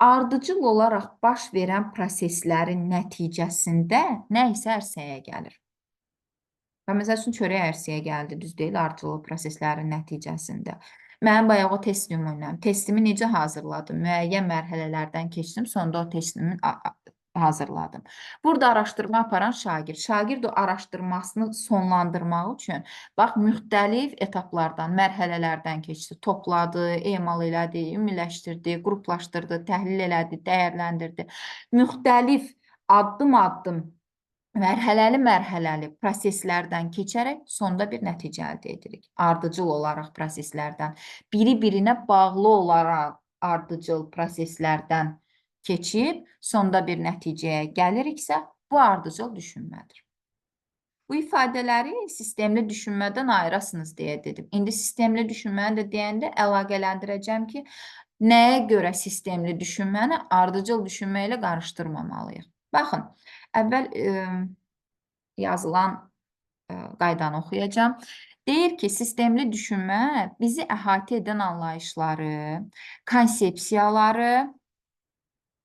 ardıcıl olaraq baş verən proseslərin nəticəsində nə isə ərsəyə gəlir. Və məsəl üçün, çörək ərsəyə gəldi, düz deyil, ardıcıl proseslərin nəticəsində. Mənim bayaq o test nümunəm. Testimi necə hazırladım? Müəyyən mərhələlərdən keçdim, sonda o testimi hazırladım. Burada araşdırma aparan şagird. Şagird o araşdırmasını sonlandırmaq üçün, bax, müxtəlif etaplardan, mərhələlərdən keçdi. Topladı, emal elədi, ümumiləşdirdi, qruplaşdırdı, təhlil elədi, dəyərləndirdi. Müxtəlif addım-addım mərhələli proseslərdən keçərək sonda bir nəticə əldə edirik. Ardıcıl olaraq proseslərdən, biri-birinə bağlı olaraq ardıcıl proseslərdən keçib sonda bir nəticəyə gəliriksə, bu ardıcıl düşünmədir. Bu ifadələri sistemli düşünmədən ayırasınız deyə dedim. İndi sistemli düşünməni də deyəndə əlaqələndirəcəm ki, nəyə görə sistemli düşünməni ardıcıl düşünmə ilə qarışdırmamalıyıq. Baxın, əvvəl yazılan qaydanı oxuyacağım. Deyir ki, sistemli düşünmə bizi əhatə edən anlayışları, konsepsiyaları,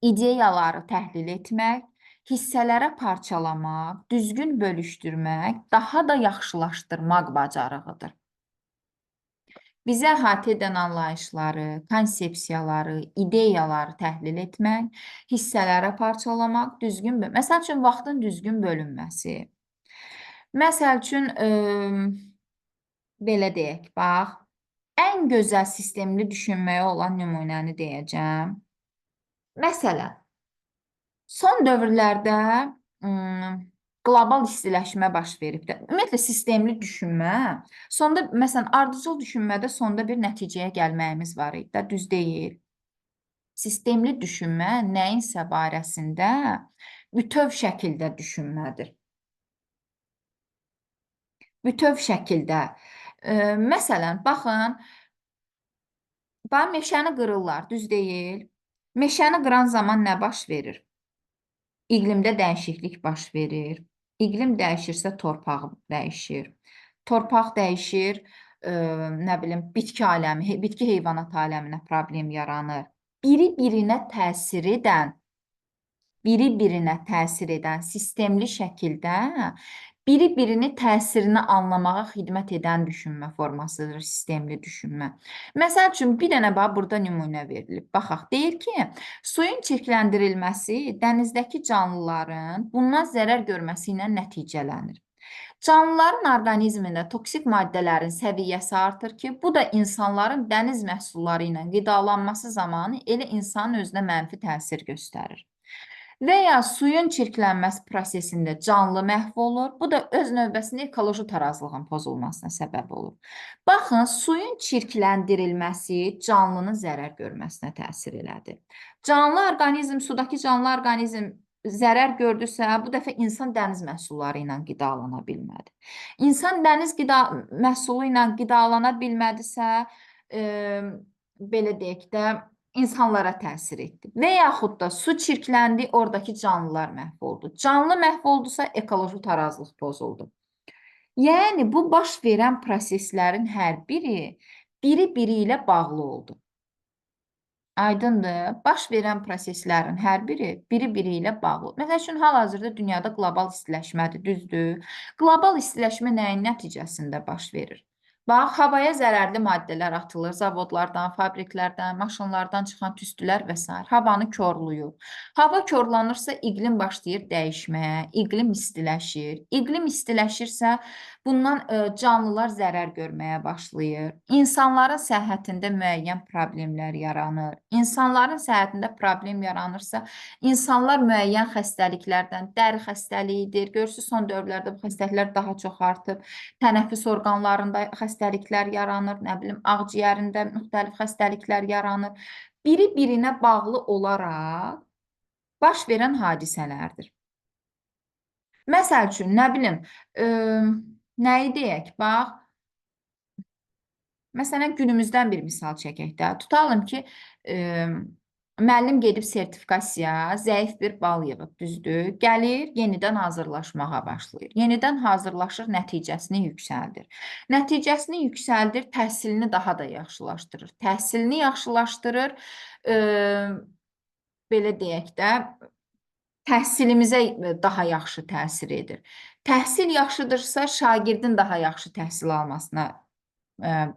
ideyaları təhlil etmək, hissələrə parçalamaq, düzgün bölüşdürmək, daha da yaxşılaşdırmaq bacarığıdır. Bizə əhatə edən anlayışları, konsepsiyaları, ideyaları təhlil etmək, hissələrə parçalamaq, məsəl üçün, vaxtın düzgün bölünməsi. Məsəl üçün, belə deyək, bax, ən gözəl sistemli düşünməyə olan nümunəni deyəcəm. Məsələn, son dövrlərdə qlobal istiləşmə baş veribdir. Ümumiyyətlə, sistemli düşünmə, sonda, məsələn, ardıcıl düşünmədə sonda bir nəticəyə gəlməyimiz var idi də, düz deyil. Sistemli düşünmə nəyinsə barəsində bütöv şəkildə düşünmədir. Bütöv şəkildə. Məsələn, baxın, meşəni qırırlar, düz deyil. Meşəni qıran zaman nə baş verir? İqlimdə dəyişiklik baş verir. İqlim dəyişirsə torpaq dəyişir. Torpaq dəyişir, nə bilim, bitki aləmi, bitki heyvanat aləminə problem yaranır. Biri-birinə təsir edən sistemli şəkildə biri-birini təsirini anlamağa xidmət edən düşünmə formasıdır sistemli düşünmə. Məsəl üçün, bir dənə burada nümunə verilib. Baxaq, deyir ki, suyun çirkləndirilməsi dənizdəki canlıların bundan zərər görməsi ilə nəticələnir. Canlıların orqanizmində toksik maddələrin səviyyəsi artır ki, bu da insanların dəniz məhsulları ilə qidalanması zamanı elə insanın özünə mənfi təsir göstərir. Və ya suyun çirklənməsi prosesində canlı məhv olur. Bu da öz növbəsində ekoloji tarazlığın pozulmasına səbəb olur. Baxın, suyun çirkləndirilməsi canlının zərər görməsinə təsir elədi. Sudakı canlı orqanizm zərər gördüsə, bu dəfə insan dəniz məhsulları ilə qidalana bilmədi. İnsan dəniz məhsulu ilə qidalana bilmədisə, belə deyək də, insanlara təsir etdi. Və yaxud da su çirkləndi, oradakı canlılar məhv oldu. Canlı məhv oldusa, ekoloji tarazlıq pozuldu. Yəni, bu baş verən proseslərin hər biri-biri ilə bağlı oldu. Aydındır. Baş verən proseslərin hər biri-biri ilə bağlı. Məsəl üçün, hal-hazırda dünyada qlobal istiləşmədir, düzdür. Qlobal istiləşmə nəyin nəticəsində baş verir? Bax, havaya zərərli maddələr atılır, zavodlardan, fabriklərdən, maşınlardan çıxan tüstülər və s. Havanı korluyur. Hava korlanırsa, iqlim başlayır dəyişməyə, iqlim istiləşir. İqlim istiləşirsə, bundan canlılar zərər görməyə başlayır. İnsanların səhhətində müəyyən problemlər yaranır. İnsanların səhhətində problem yaranırsa, insanlar müəyyən xəstəliklərdən, dəri xəstəliyidir. Görürsünüz, son dövrlərdə bu xəstəliklər daha çox artıb. Tənəffüs orqanlarında xəstəliklər yaranır, nə bilim, ağciyərində müxtəlif xəstəliklər yaranır. Biri-birinə bağlı olaraq baş verən hadisələrdir. Məsəl üçün, nə bilim, nəyi deyək? Bax, məsələn, günümüzdən bir misal çəkək də. Tutalım ki, müəllim gedib sertifikasiya, zəif bir bal yığıb, düzdür. Gəlir, yenidən hazırlaşmağa başlayır. Yenidən hazırlaşır, nəticəsini yüksəldir. Nəticəsini yüksəldir, təhsilini daha da yaxşılaşdırır. Təhsilini yaxşılaşdırır, belə deyək də, təhsilimizə daha yaxşı təsir edir. Təhsil yaxşıdırsa, şagirdin daha yaxşı təhsil almasına,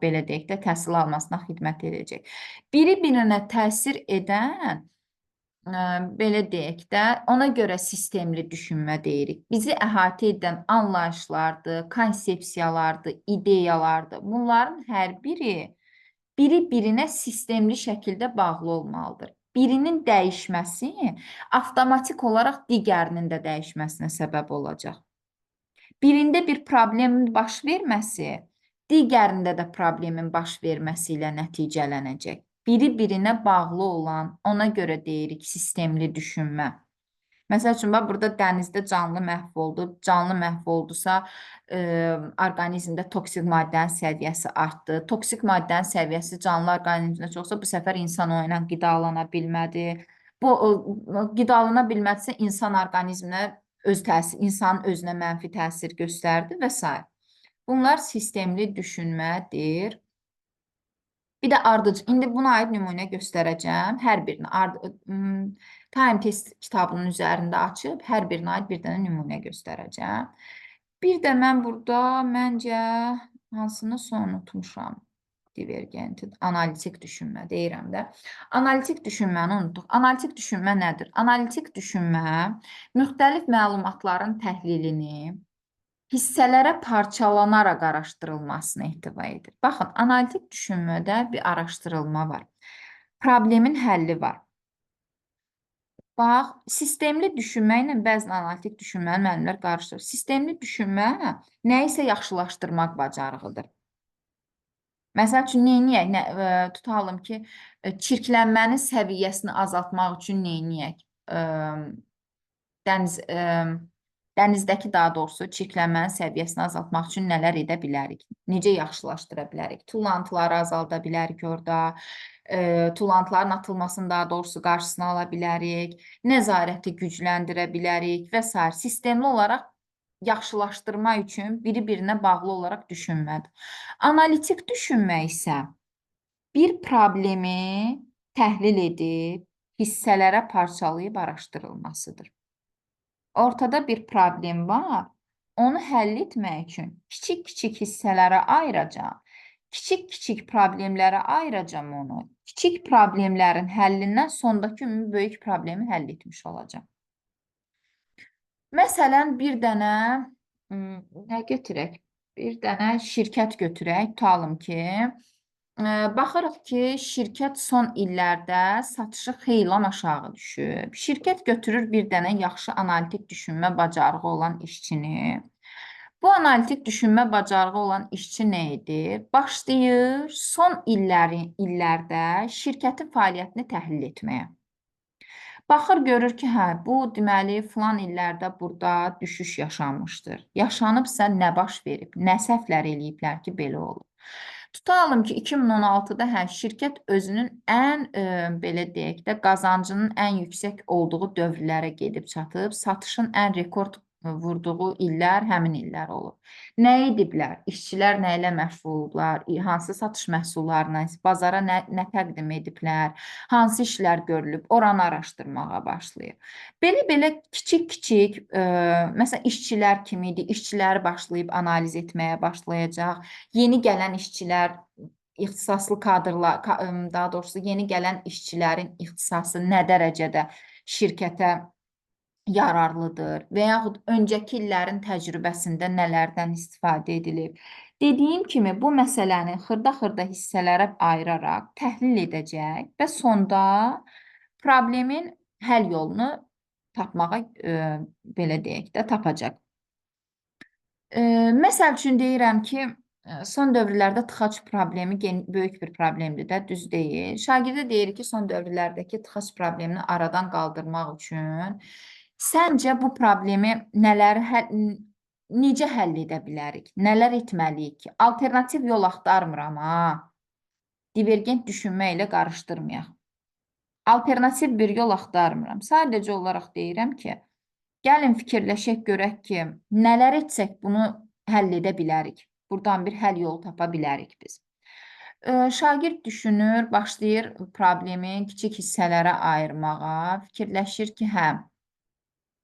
belə deyək də, təhsil almasına xidmət edəcək. Biri-birinə təsir edən, belə deyək də, ona görə sistemli düşünmə deyirik. Bizi əhatə edən anlayışlardır, konsepsiyalardır, ideyalardır. Bunların hər biri biri-birinə sistemli şəkildə bağlı olmalıdır. birinin dəyişməsi avtomatik olaraq digərinin də dəyişməsinə səbəb olacaq. Birində bir problemin baş verməsi, digərində də problemin baş verməsi ilə nəticələnəcək. Biri birinə bağlı olan, ona görə deyirik sistemli düşünmə. Məsəl üçün, burada dənizdə canlı məhv oldu. Canlı məhv oldusa, orqanizmdə toksik maddənin səviyyəsi artdı. Toksik maddənin səviyyəsi canlı orqanizmdə çoxsa, bu səfər insan o ilə qidalana bilmədi. Bu, qidalana bilmədisə, insan orqanizminə insanın özünə mənfi təsir göstərdi və s. Bunlar sistemli düşünmədir. Bir də ardıcıl. İndi buna aid nümunə göstərəcəm. Hər birini Time test kitabının üzərində açıb, hər birinə aid bir dənə nümunə göstərəcəm. Bir də mən burada, məncə, hansını son unutmuşam. Divergent, analitik düşünmə deyirəm də. Analitik düşünməni unutduq. Analitik düşünmə nədir? Analitik düşünmə müxtəlif məlumatların təhlilini hissələrə parçalanaraq araşdırılmasını ehtiva edir. Baxın, analitik düşünmədə bir araşdırılma var. Problemin həlli var. Bax, sistemli düşünmə ilə bəzən analitik düşünməni müəllimlər qarışdırır. Sistemli düşünmə nə isə yaxşılaşdırmaq bacarığıdır. Məsəl üçün, neyniyək? Tutalım ki, çirklənmənin səviyyəsini azaltmaq üçün neyniyək? Dənizdəki daha doğrusu çirklənmənin səviyyəsini azaltmaq üçün nələr edə bilərik? Necə yaxşılaşdıra bilərik? Tullantıları azalda bilərik orada, tullantıların atılmasını daha doğrusu qarşısını ala bilərik, nəzarəti gücləndirə bilərik və s. Sistemli olaraq yaxşılaşdırma üçün biri-birinə bağlı olaraq düşünmədir. Analitik düşünmə isə bir problemi təhlil edib, hissələrə parçalayıb araşdırılmasıdır. Ortada bir problem var, onu həll etmək üçün kiçik-kiçik hissələrə ayıracam, kiçik-kiçik problemlərə ayıracam onu, kiçik problemlərin həllindən sondakı böyük problemi həll etmiş olacam. Məsələn, bir dənə, nə götürək? Bir dənə şirkət götürək, tutalım ki, baxırıq ki, şirkət son illərdə satışı xeyli aşağı düşüb. Şirkət götürür bir dənə yaxşı analitik düşünmə bacarığı olan işçini. Bu analitik düşünmə bacarığı olan işçi nə edir? Başlayır son illərdə şirkətin fəaliyyətini təhlil etməyə. Baxır, görür ki, hə, bu deməli filan illərdə burada düşüş yaşanmışdır. Yaşanıbsa nə baş verib, nə səhvlər eləyiblər ki, belə olur. Tutalım ki, 2016-da hə, şirkət özünün ən, belə deyək də, qazancının ən yüksək olduğu dövrlərə gedib çatıb, satışın ən rekord vurduğu illər həmin illər olur. Nə ediblər? İşçilər nə ilə məşğul olublar? Hansı satış məhsullarına, bazara nə təqdim ediblər? Hansı işlər görülüb? Oranı araşdırmağa başlayır. Belə-belə kiçik-kiçik, məsələn, işçilər kim idi? İşçiləri başlayıb analiz etməyə başlayacaq. Yeni gələn işçilər, ixtisaslı kadrlar, daha doğrusu yeni gələn işçilərin ixtisası nə dərəcədə şirkətə yararlıdır və yaxud öncəki illərin təcrübəsində nələrdən istifadə edilib. Dediyim kimi, bu məsələni xırda-xırda hissələrə ayıraraq təhlil edəcək və sonda problemin həll yolunu tapmağa, belə deyək də, tapacaq. Məsəl üçün deyirəm ki, son dövrlərdə tıxac problemi böyük bir problemdir də, düz deyil. Şagirdə deyir ki, son dövrlərdəki tıxac problemini aradan qaldırmaq üçün səncə bu problemi necə həll edə bilərik? Nələr etməliyik ki? Alternativ yol axtarmıram, divergent düşünmə ilə qarışdırmayaq. Alternativ bir yol axtarmıram. Sadəcə olaraq deyirəm ki, gəlin fikirləşək, görək ki, nələr etsək bunu həll edə bilərik. Buradan bir həll yolu tapa bilərik biz. Şagird düşünür, başlayır problemi kiçik hissələrə ayırmağa, fikirləşir ki, hə,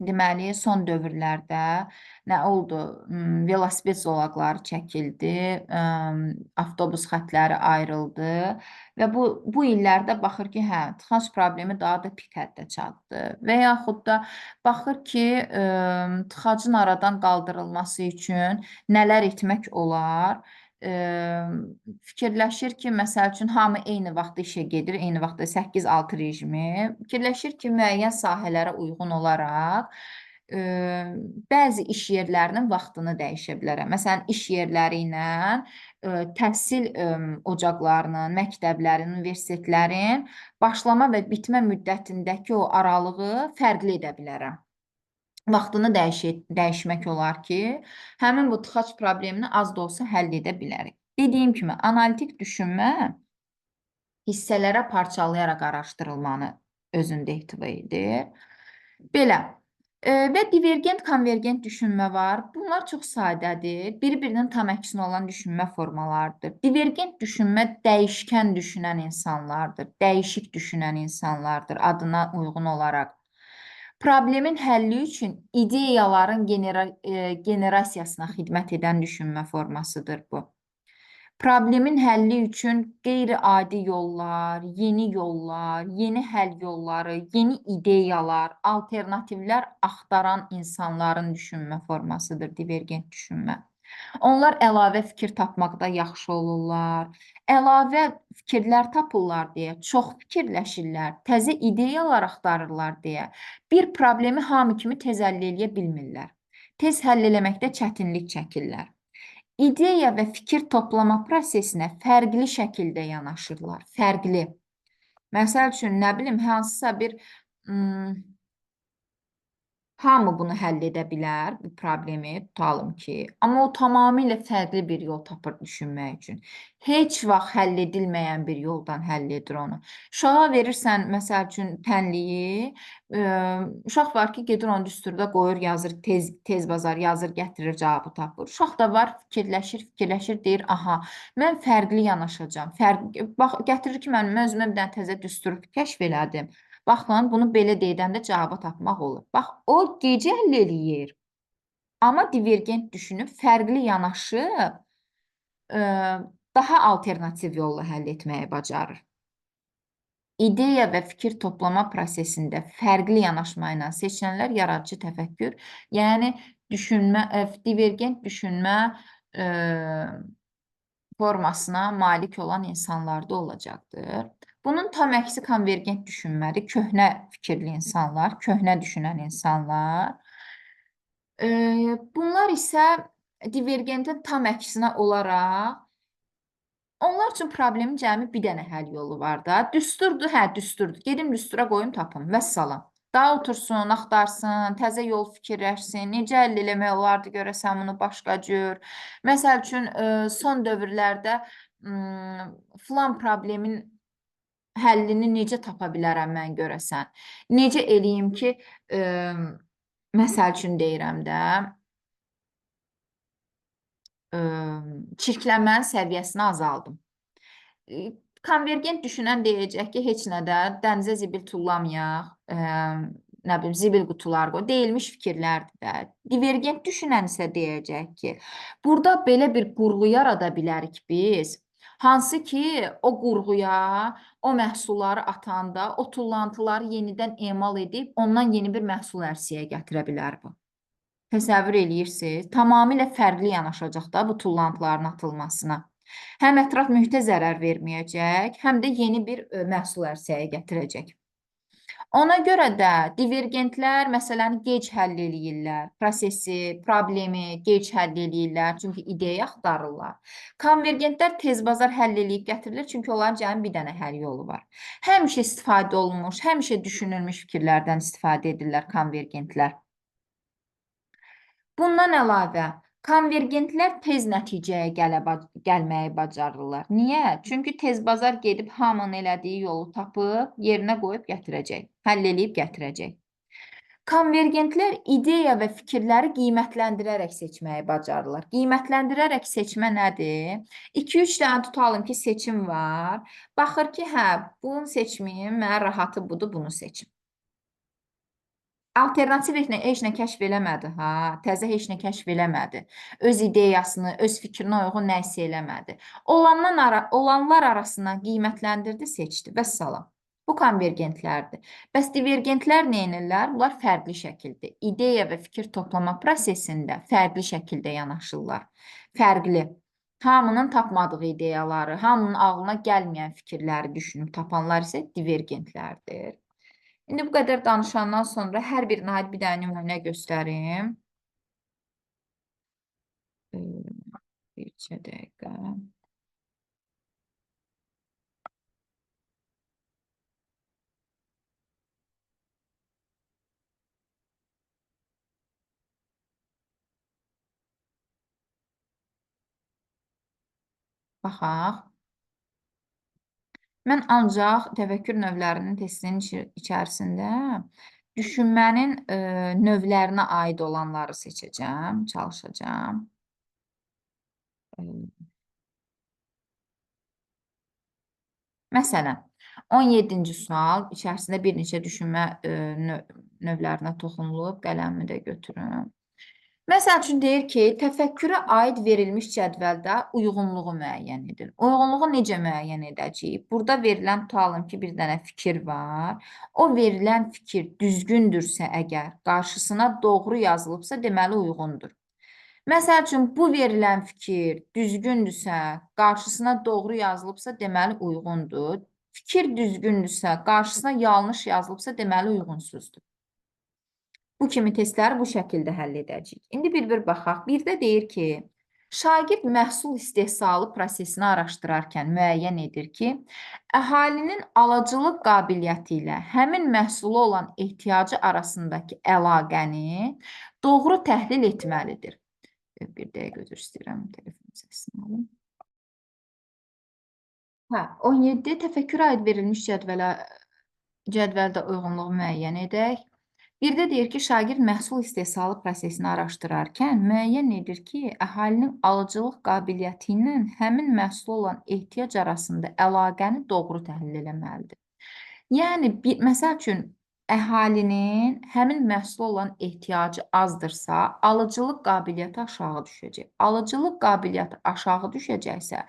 deməli, son dövrlərdə nə oldu? Velosiped zolaqları çəkildi, avtobus xətləri ayrıldı və bu illərdə baxır ki, hə, tıxac problemi daha da pik həddə çatdı və yaxud da baxır ki, tıxacın aradan qaldırılması üçün nələr etmək olar? e, fikirləşir ki, məsəl üçün hamı eyni vaxtda işə gedir, eyni vaxtda 8-6 rejimi, fikirləşir ki, müəyyən sahələrə uyğun olaraq e, bəzi iş yerlərinin vaxtını dəyişə bilərəm. Məsələn, iş yerləri ilə təhsil ocaqlarının, məktəblərin, universitetlərin başlama və bitmə müddətindəki o aralığı fərqli edə bilərəm. Vaxtını dəyişmək olar ki, həmin bu tıxac problemini az da olsa həll edə bilərik. Dediyim kimi, analitik düşünmə hissələrə parçalayaraq araşdırılmanı özündə ehtiva edir. Belə. Və divergent, konvergent düşünmə var. Bunlar çox sadədir. Bir-birinin tam əksinə olan düşünmə formalarıdır. Divergent düşünmə dəyişkən düşünən insanlardır. Dəyişik düşünən insanlardır adına uyğun olaraq. Problemin həlli üçün ideyaların generasiyasına xidmət edən düşünmə formasıdır bu. Problemin həlli üçün qeyri-adi yollar, yeni həll yolları, yeni ideyalar, alternativlər axtaran insanların düşünmə formasıdır divergent düşünmə. Onlar əlavə fikir tapmaqda yaxşı olurlar, əlavə fikirlər tapırlar deyə çox fikirləşirlər, təzə ideyalar axtarırlar deyə bir problemi hamı kimi tez həll edə bilmirlər. Tez həll eləməkdə çətinlik çəkirlər. İdeya və fikir toplama prosesinə fərqli şəkildə yanaşırlar. Fərqli. Məsəl üçün, nə bilim, hansısa bir hamı bunu həll edə bilər, bu problemi tutalım ki, amma o tamamilə fərqli bir yol tapır düşünmək üçün. Heç vaxt həll edilməyən bir yoldan həll edir onu. Uşağa verirsən, məsəl üçün, tənliyi, uşaq var ki, gedir onu düsturda qoyur, yazır, tez bazar yazır, gətirir, cavabı tapır. Uşaq da var, fikirləşir, deyir, aha, mən fərqli yanaşacağam. Bax, gətirir ki, mən özümə bir dənə təzə düstur kəşf elədim. Baxın, bunu belə deyəndə cavabı tapmaq olur. Bax, o gecə həll eləyir. Amma divergent düşünüb, fərqli yanaşıb, daha alternativ yolla həll etməyi bacarır. İdeya və fikir toplama prosesində fərqli yanaşma ilə seçilənlər yaradıcı təfəkkür, yəni divergent düşünmə formasına malik olan insanlarda olacaqdır. Bunun tam əksi konvergent düşünmədir. Köhnə fikirli insanlar, köhnə düşünən insanlar. Bunlar isə divergentin tam əksinə olaraq onlar üçün problemin cəmi bir dənə həll yolu var da. Düsturdur, hə, düsturdur. Gedim düstura qoyum tapım, vəssalam. Daha otursun, axtarsın, təzə yol fikirləşsin, necə həll eləmək olardı görəsən bunu başqa cür. Məsəl üçün, son dövrlərdə filan problemin həllini necə tapa bilərəm mən görəsən? Necə eləyim ki, məsəl üçün deyirəm də, çirklənmənin səviyyəsini azaldım. Konvergent düşünən deyəcək ki, heç nədə dənizə zibil tullamayaq, nə bilim, zibil qutular qoy, deyilmiş fikirlərdir də. Divergent düşünən isə deyəcək ki, burada belə bir qurğu yarada bilərik biz, hansı ki, o qurğuya, o məhsulları atanda, o tullantıları yenidən emal edib, ondan yeni bir məhsul ərsəyə gətirə bilər bu. Təsəvvür eləyirsiniz, tamamilə fərqli yanaşacaq da bu tullantıların atılmasına. Həm ətraf mühitə zərər verməyəcək, həm də yeni bir məhsul ərsəyə gətirəcək. Ona görə də divergentlər məsələni gec həll eləyirlər, prosesi, problemi gec həll eləyirlər, çünki ideya axtarırlar. Konvergentlər tezbazar həll eləyib gətirilir, çünki onların cəmi bir dənə həll yolu var. Həmişə istifadə olunmuş, həmişə düşünülmüş fikirlərdən istifadə edirlər konvergentlər. Bundan əlavə, konvergentlər tez nəticəyə gəlməyi bacarırlar. Niyə? Çünki tezbazar gedib hamının elədiyi yolu tapıb, yerinə qoyub gətirəcək, həll eləyib gətirəcək. Konvergentlər ideya və fikirləri qiymətləndirərək seçməyi bacarırlar. Qiymətləndirərək seçmə nədir? 2-3 dənə tutalım ki, seçim var. Baxır ki, hə, bunu seçməyim, mənə rahatı budur, bunu seçim. Alternativ heç nə kəşf eləmədi, ha, təzə heç nə kəşf eləmədi. Öz ideyasını, öz fikrinə uyğun nə isə eləmədi. Olanlar arasından qiymətləndirdi, seçdi, vəssalam. Bu konvergentlərdir. Bəs divergentlər nə edirlər? Bunlar fərqli şəkildə. İdeya və fikir toplama prosesində fərqli şəkildə yanaşırlar. Fərqli. Hamının tapmadığı ideyaları, hamının ağlına gəlməyən fikirləri düşünüb tapanlar isə divergentlərdir. İndi bu qədər danışandan sonra hər birinə aid bir dənə nümunə göstərim. Bircə dəqiqə. Baxaq. Mən ancaq təfəkkür növlərinin testinin içərisində düşünmənin növlərinə aid olanları seçəcəm, çalışacağam. Məsələn, 17-ci sual içərisində bir neçə düşünmə növlərinə toxunulub, qələmimi də götürüm. Məsəl üçün deyir ki, təfəkkürə aid verilmiş cədvəldə uyğunluğu müəyyən edin. Uyğunluğu necə müəyyən edəcəyik? Burada verilən, tutalım ki, bir dənə fikir var. O verilən fikir düzgündürsə əgər, qarşısına doğru yazılıbsa, deməli uyğundur. Məsəl üçün, bu verilən fikir düzgündürsə, qarşısına doğru yazılıbsa, deməli uyğundur. Fikir düzgündürsə, qarşısına yanlış yazılıbsa, deməli uyğunsuzdur. Bu kimi testləri bu şəkildə həll edəcəyik. İndi bir-bir baxaq. Birdə deyir ki, şagird məhsul istehsalı prosesini araşdırarkən müəyyən edir ki, əhalinin alıcılıq qabiliyyəti ilə həmin məhsula olan ehtiyacı arasındakı əlaqəni doğru təhlil etməlidir. Bir dəqiqə üzr istəyirəm, telefon səsini alım. 17 təfəkkürə aid verilmiş cədvəldə uyğunluğu müəyyən edək. Birdə deyir ki, şagird məhsul istehsalı prosesini araşdırarkən müəyyən edir ki, əhalinin alıcılıq qabiliyyəti ilə həmin məhsula olan ehtiyac arasında əlaqəni doğru təhlil eləməlidir. Yəni, məsəl üçün, əhalinin həmin məhsula olan ehtiyacı azdırsa, alıcılıq qabiliyyəti aşağı düşəcək. Alıcılıq qabiliyyəti aşağı düşəcəksə,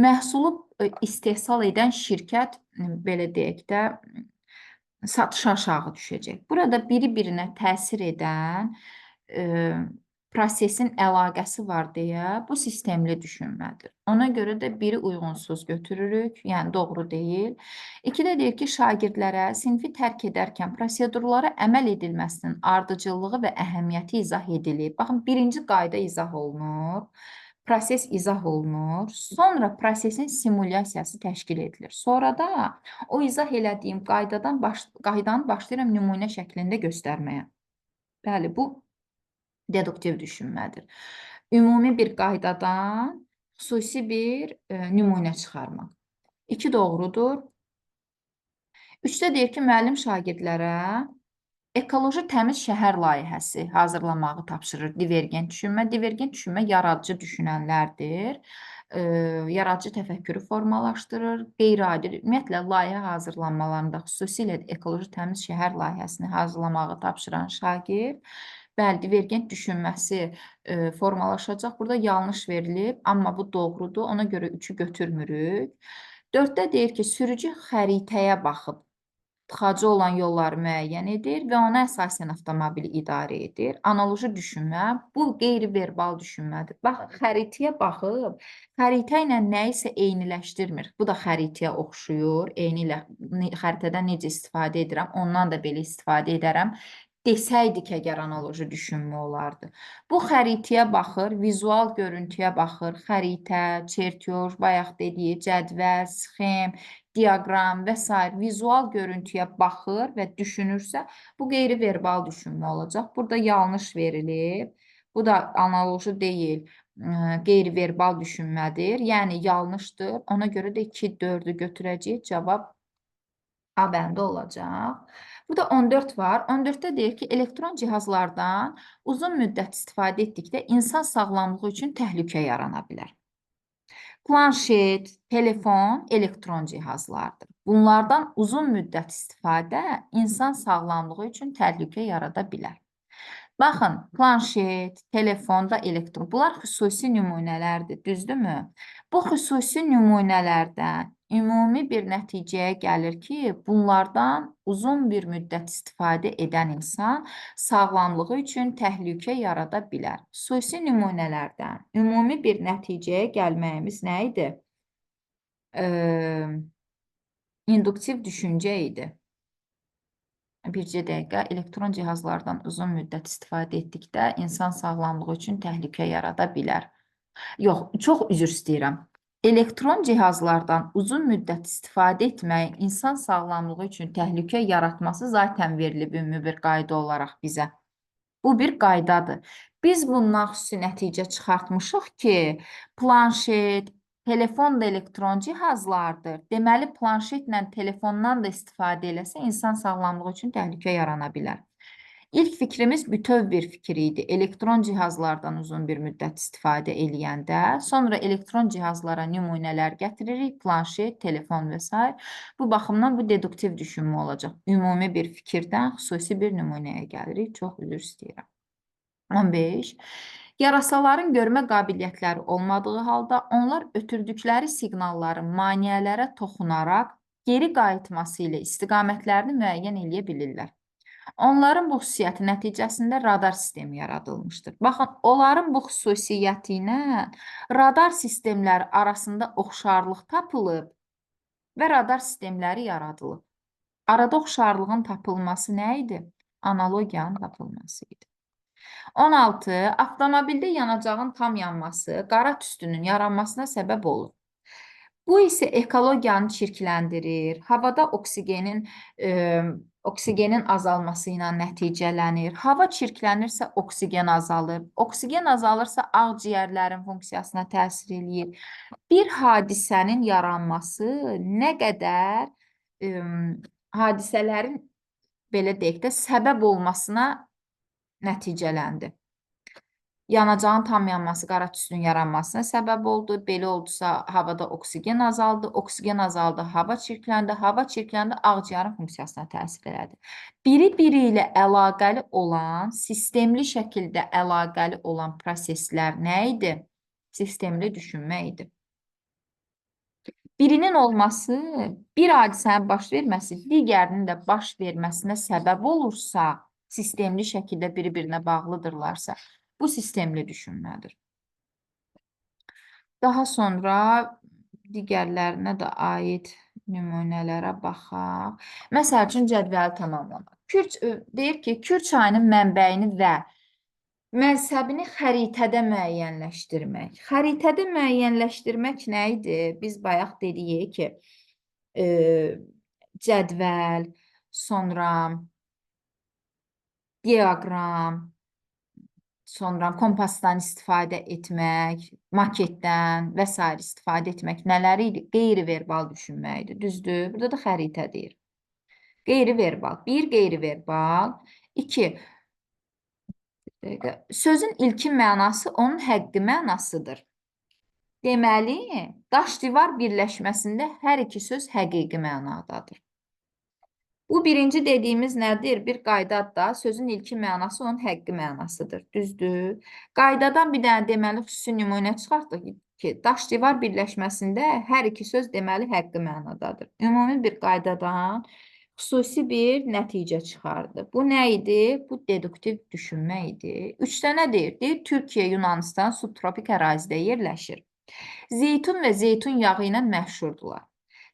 məhsulu istehsal edən şirkət, belə deyək də, satışı aşağı düşəcək. Burada biri-birinə təsir edən prosesin əlaqəsi var deyə bu sistemli düşünmədir. Ona görə də biri uyğunsuz götürürük, yəni doğru deyil. İkidə deyir ki, şagirdlərə sinfi tərk edərkən prosedurlara əməl edilməsinin ardıcıllığı və əhəmiyyəti izah edilib. Baxın, birinci qayda izah olunur. Proses izah olunur, sonra prosesin simulyasiyası təşkil edilir. Sonra da o izah elədiyim qaydanı başlayıram nümunə şəklində göstərməyə. Bəli, bu deduktiv düşünmədir. Ümumi bir qaydadan xüsusi bir nümunə çıxarmaq. 2 doğrudur. 3də deyir ki, müəllim şagirdlərə ekoloji təmiz şəhər layihəsi hazırlamağı tapşırır. Divergent düşünmə. Divergent düşünmə yaradıcı düşünənlərdir. Yaradıcı təfəkkürü formalaşdırır. Qeyri-adi, ümumiyyətlə, layihə hazırlanmalarında xüsusilə ekoloji təmiz şəhər layihəsini hazırlamağı tapşıran şagird, bəli, divergent düşünməsi formalaşacaq. Burada yanlış verilib, amma bu doğrudur. Ona görə 3-ü götürmürük. 4də deyir ki, sürücü xəritəyə baxıb tıxacı olan yolları müəyyən edir və ona əsasən avtomobili idarə edir. Analoji düşünmə, bu qeyri-verbal düşünmədir. Bax, xəritəyə baxıb, xəritə ilə nəyisə eyniləşdirmir. Bu da xəritəyə oxşuyur. Eyni ilə xəritədən necə istifadə edirəm, ondan da belə istifadə edərəm. Desəydik əgər analoji düşünmə olardı. Bu xəritəyə baxır, vizual görüntüyə baxır, xəritə, çertyoş, bayaq dediyi cədvəl, sxem, diaqram və s. vizual görüntüyə baxır və düşünürsə, bu qeyri-verbal düşünmə olacaq. Burada yanlış verilib. Bu da analoji deyil, qeyri-verbal düşünmədir. Yəni, yanlışdır. Ona görə də 2-4-ü götürəcəyik. Cavab A bəndi olacaq. Burada 14 var. 14-də deyir ki, elektron cihazlardan uzun müddət istifadə etdikdə insan sağlamlığı üçün təhlükə yarana bilər. Planşet, telefon, elektron cihazlardır. Bunlardan uzun müddət istifadə insan sağlamlığı üçün təhlükə yarada bilər. Baxın, planşet, telefonda elektron, bunlar xüsusi nümunələrdir, düzdürmü? Bu xüsusi nümunələrdən ümumi bir nəticəyə gəlir ki, bunlardan uzun bir müddət istifadə edən insan sağlamlığı üçün təhlükə yarada bilər. Xüsusi nümunələrdən ümumi bir nəticəyə gəlməyimiz nə idi? İnduktiv düşüncə idi. Bircə dəqiqə elektron cihazlardan uzun müddət istifadə etdikdə insan sağlamlığı üçün təhlükə yarada bilər. Yox, çox üzr istəyirəm. Elektron cihazlardan uzun müddət istifadə etmək insan sağlamlığı üçün təhlükə yaratması zaten verilib ümumi bir qayda olaraq bizə. Bu bir qaydadır. Biz bundan xüsusi nəticə çıxartmışıq ki, planşet, telefon da elektron cihazlardır. Deməli, planşetlə telefondan da istifadə eləsə, insan sağlamlığı üçün təhlükə yarana bilər. İlk fikrimiz bütöv bir fikir idi. Elektron cihazlardan uzun bir müddət istifadə eləyəndə, sonra elektron cihazlara nümunələr gətiririk, planşet, telefon və s. Bu baxımdan bu deduktiv düşünmə olacaq. Ümumi bir fikirdən xüsusi bir nümunəyə gəlirik. Çox üzr istəyirəm. 15. Yarasaların görmə qabiliyyətləri olmadığı halda onlar ötürdükləri siqnalların maneələrə toxunaraq geri qayıtması ilə istiqamətlərini müəyyən edə bilirlər. Onların bu xüsusiyyəti nəticəsində radar sistemi yaradılmışdır. Baxın, onların bu xüsusiyyəti ilə radar sistemləri arasında oxşarlıq tapılıb və radar sistemləri yaradılıb. Arada oxşarlığın tapılması nə idi? Analogiyanın tapılması idi. 16. Avtomobildə yanacağın tam yanması qara tüstünün yaranmasına səbəb olur. Bu isə ekologiyanı çirkləndirir, havada oksigenin azalması ilə nəticələnir. Hava çirklənirsə oksigen azalır. Oksigen azalırsa ağciyərlərin funksiyasına təsir eləyir. Bir hadisənin yaranması nə qədər hadisələrin belə deyək də səbəb olmasına nəticələndi. Yanacağın tam yanması qara tüstünün yaranmasına səbəb oldu. Belə oldusa havada oksigen azaldı, oksigen azaldı, hava çirkləndi, ağciyarın funksiyasına təsir elədi. Biri-biri ilə əlaqəli olan, sistemli şəkildə əlaqəli olan proseslər nə idi? Sistemli düşünmə idi. Birinin olması, bir hadisənin baş verməsi, digərinin də baş verməsinə səbəb olursa, sistemli şəkildə bir-birinə bağlıdırlarsa, bu sistemli düşünmədir. Daha sonra digərlərinə də aid nümunələrə baxaq. Məsəl üçün, cədvəli tamamlamaq. Deyir ki, Kür çayının mənbəyini və mənsəbini xəritədə müəyyənləşdirmək. Xəritədə müəyyənləşdirmək nə idi? Biz bayaq dedik ki, cədvəl, sonra diaqram, sonra kompasdan istifadə etmək, maketdən və s. istifadə etmək nələri idi? Qeyri-verbal düşünməkdir, düzdür? Burada da xəritə deyir. Qeyri-verbal. 1. Qeyri-verbal. 2. Sözün ilkin mənası onun həqqi mənasıdır. Deməli, daş divar birləşməsində hər iki söz həqiqi mənadadır. Bu birinci dediyimiz nədir? Bir qaydadır da, sözün ilkin mənası onun həqqi mənasıdır. Düzdür? Qaydadan bir dənə deməli xüsusi nümunə çıxartdıq ki, daş divar birləşməsində hər iki söz deməli həqqi mənadadır. Ümumi bir qaydadan xüsusi bir nəticə çıxardı. Bu nə idi? Bu deduktiv düşünmə idi. 3 dənə deyir. Deyir, Türkiyə, Yunanistan subtropik ərazidə yerləşir. Zeytun və zeytun yağı ilə məşhurdular.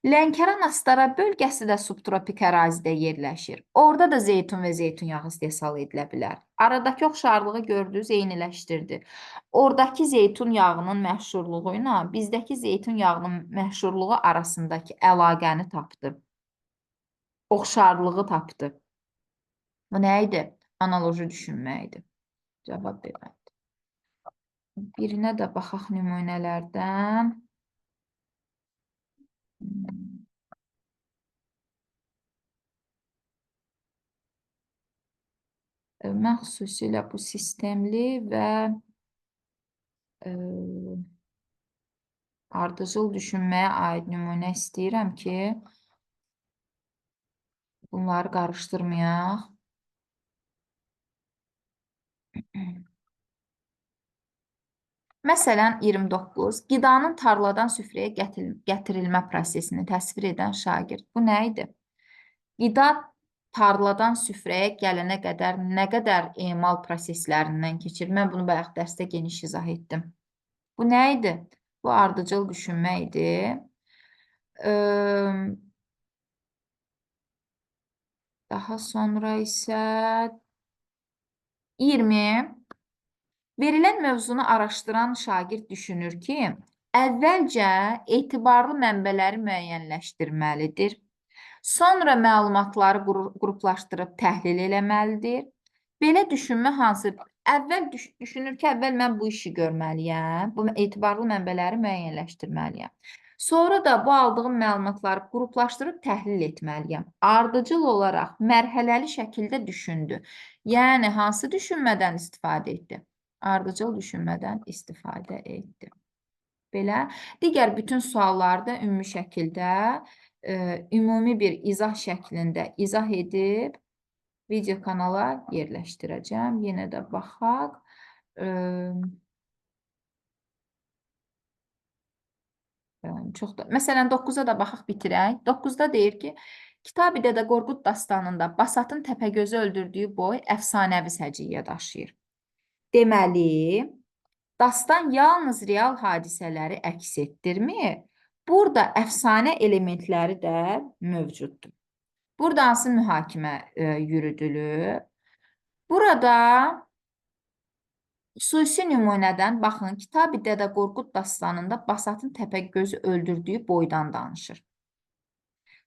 Lənkəran-Astara bölgəsi də subtropik ərazidə yerləşir. Orada da zeytun və zeytun yağı istehsal edilə bilər. Aradakı oxşarlığı gördünüz, eyniləşdirdi. Oradakı zeytun yağının məşhurluğu ilə bizdəki zeytun yağının məşhurluğu arasındakı əlaqəni tapdı. Oxşarlığı tapdı. Bu nə idi? Analoji düşünmə idi. Cavab vermədi. Birinə də baxaq nümunələrdən. Mən xüsusilə bu sistemli və ardıcıl düşünməyə aid nümunə istəyirəm ki, bunları qarışdırmayaq. Məsələn, 29. Qidanın tarladan süfrəyə gətirilmə prosesini təsvir edən şagird. Bu nə idi? Qida tarladan süfrəyə gələnə qədər nə qədər emal proseslərindən keçir? Mən bunu bayaq dərsdə geniş izah etdim. Bu nə idi? Bu ardıcıl düşünmə idi. Daha sonra isə 20. Verilən mövzunu araşdıran şagird düşünür ki, əvvəlcə etibarlı mənbələri müəyyənləşdirməlidir. Sonra məlumatları qruplaşdırıb təhlil eləməlidir. Belə düşünmə hansı? Əvvəl düşünür ki, əvvəl mən bu işi görməliyəm, bu etibarlı mənbələri müəyyənləşdirməliyəm. Sonra da bu aldığım məlumatları qruplaşdırıb təhlil etməliyəm. Ardıcıl olaraq mərhələli şəkildə düşündü. Yəni, hansı düşünmədən istifadə etdi? Ardıcıl düşünmədən istifadə etdi. Belə, digər bütün sualları da ümumi şəkildə ümumi bir izah şəklində izah edib video kanala yerləşdirəcəm. Yenə də baxaq. Çox da. Məsələn, 9-a da baxaq, bitirək. 9-da deyir ki, Kitabi Dədə Qorqud dastanında Basatın Təpəgözü öldürdüyü boy əfsanəvi səciyyə daşıyır. Deməli, dastan yalnız real hadisələri əks etdirmir. Burada əfsanə elementləri də mövcuddur. Burada hansı mühakimə yürüdülür? Burada xüsusi nümunədən baxın, Kitabi Dədə Qorqud dastanında Basatın Təpəgözü öldürdüyü boydan danışır.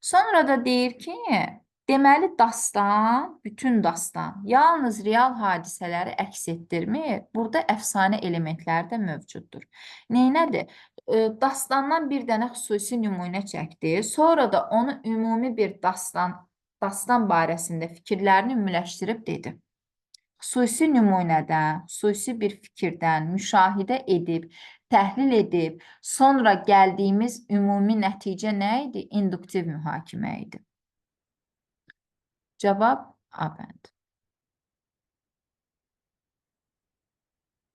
Sonra da deyir ki, deməli dastan, bütün dastan yalnız real hadisələri əks etdirmir. Burada əfsanə elementləri də mövcuddur. Neynədir? Dastandan bir dənə xüsusi nümunə çəkdi. Sonra da onu ümumi bir dastan barəsində fikirlərini ümumiləşdirib dedi. Xüsusi nümunədən, xüsusi bir fikirdən müşahidə edib, təhlil edib, sonra gəldiyimiz ümumi nəticə nə idi? İnduktiv mühakimə idi. Cavab A bənd.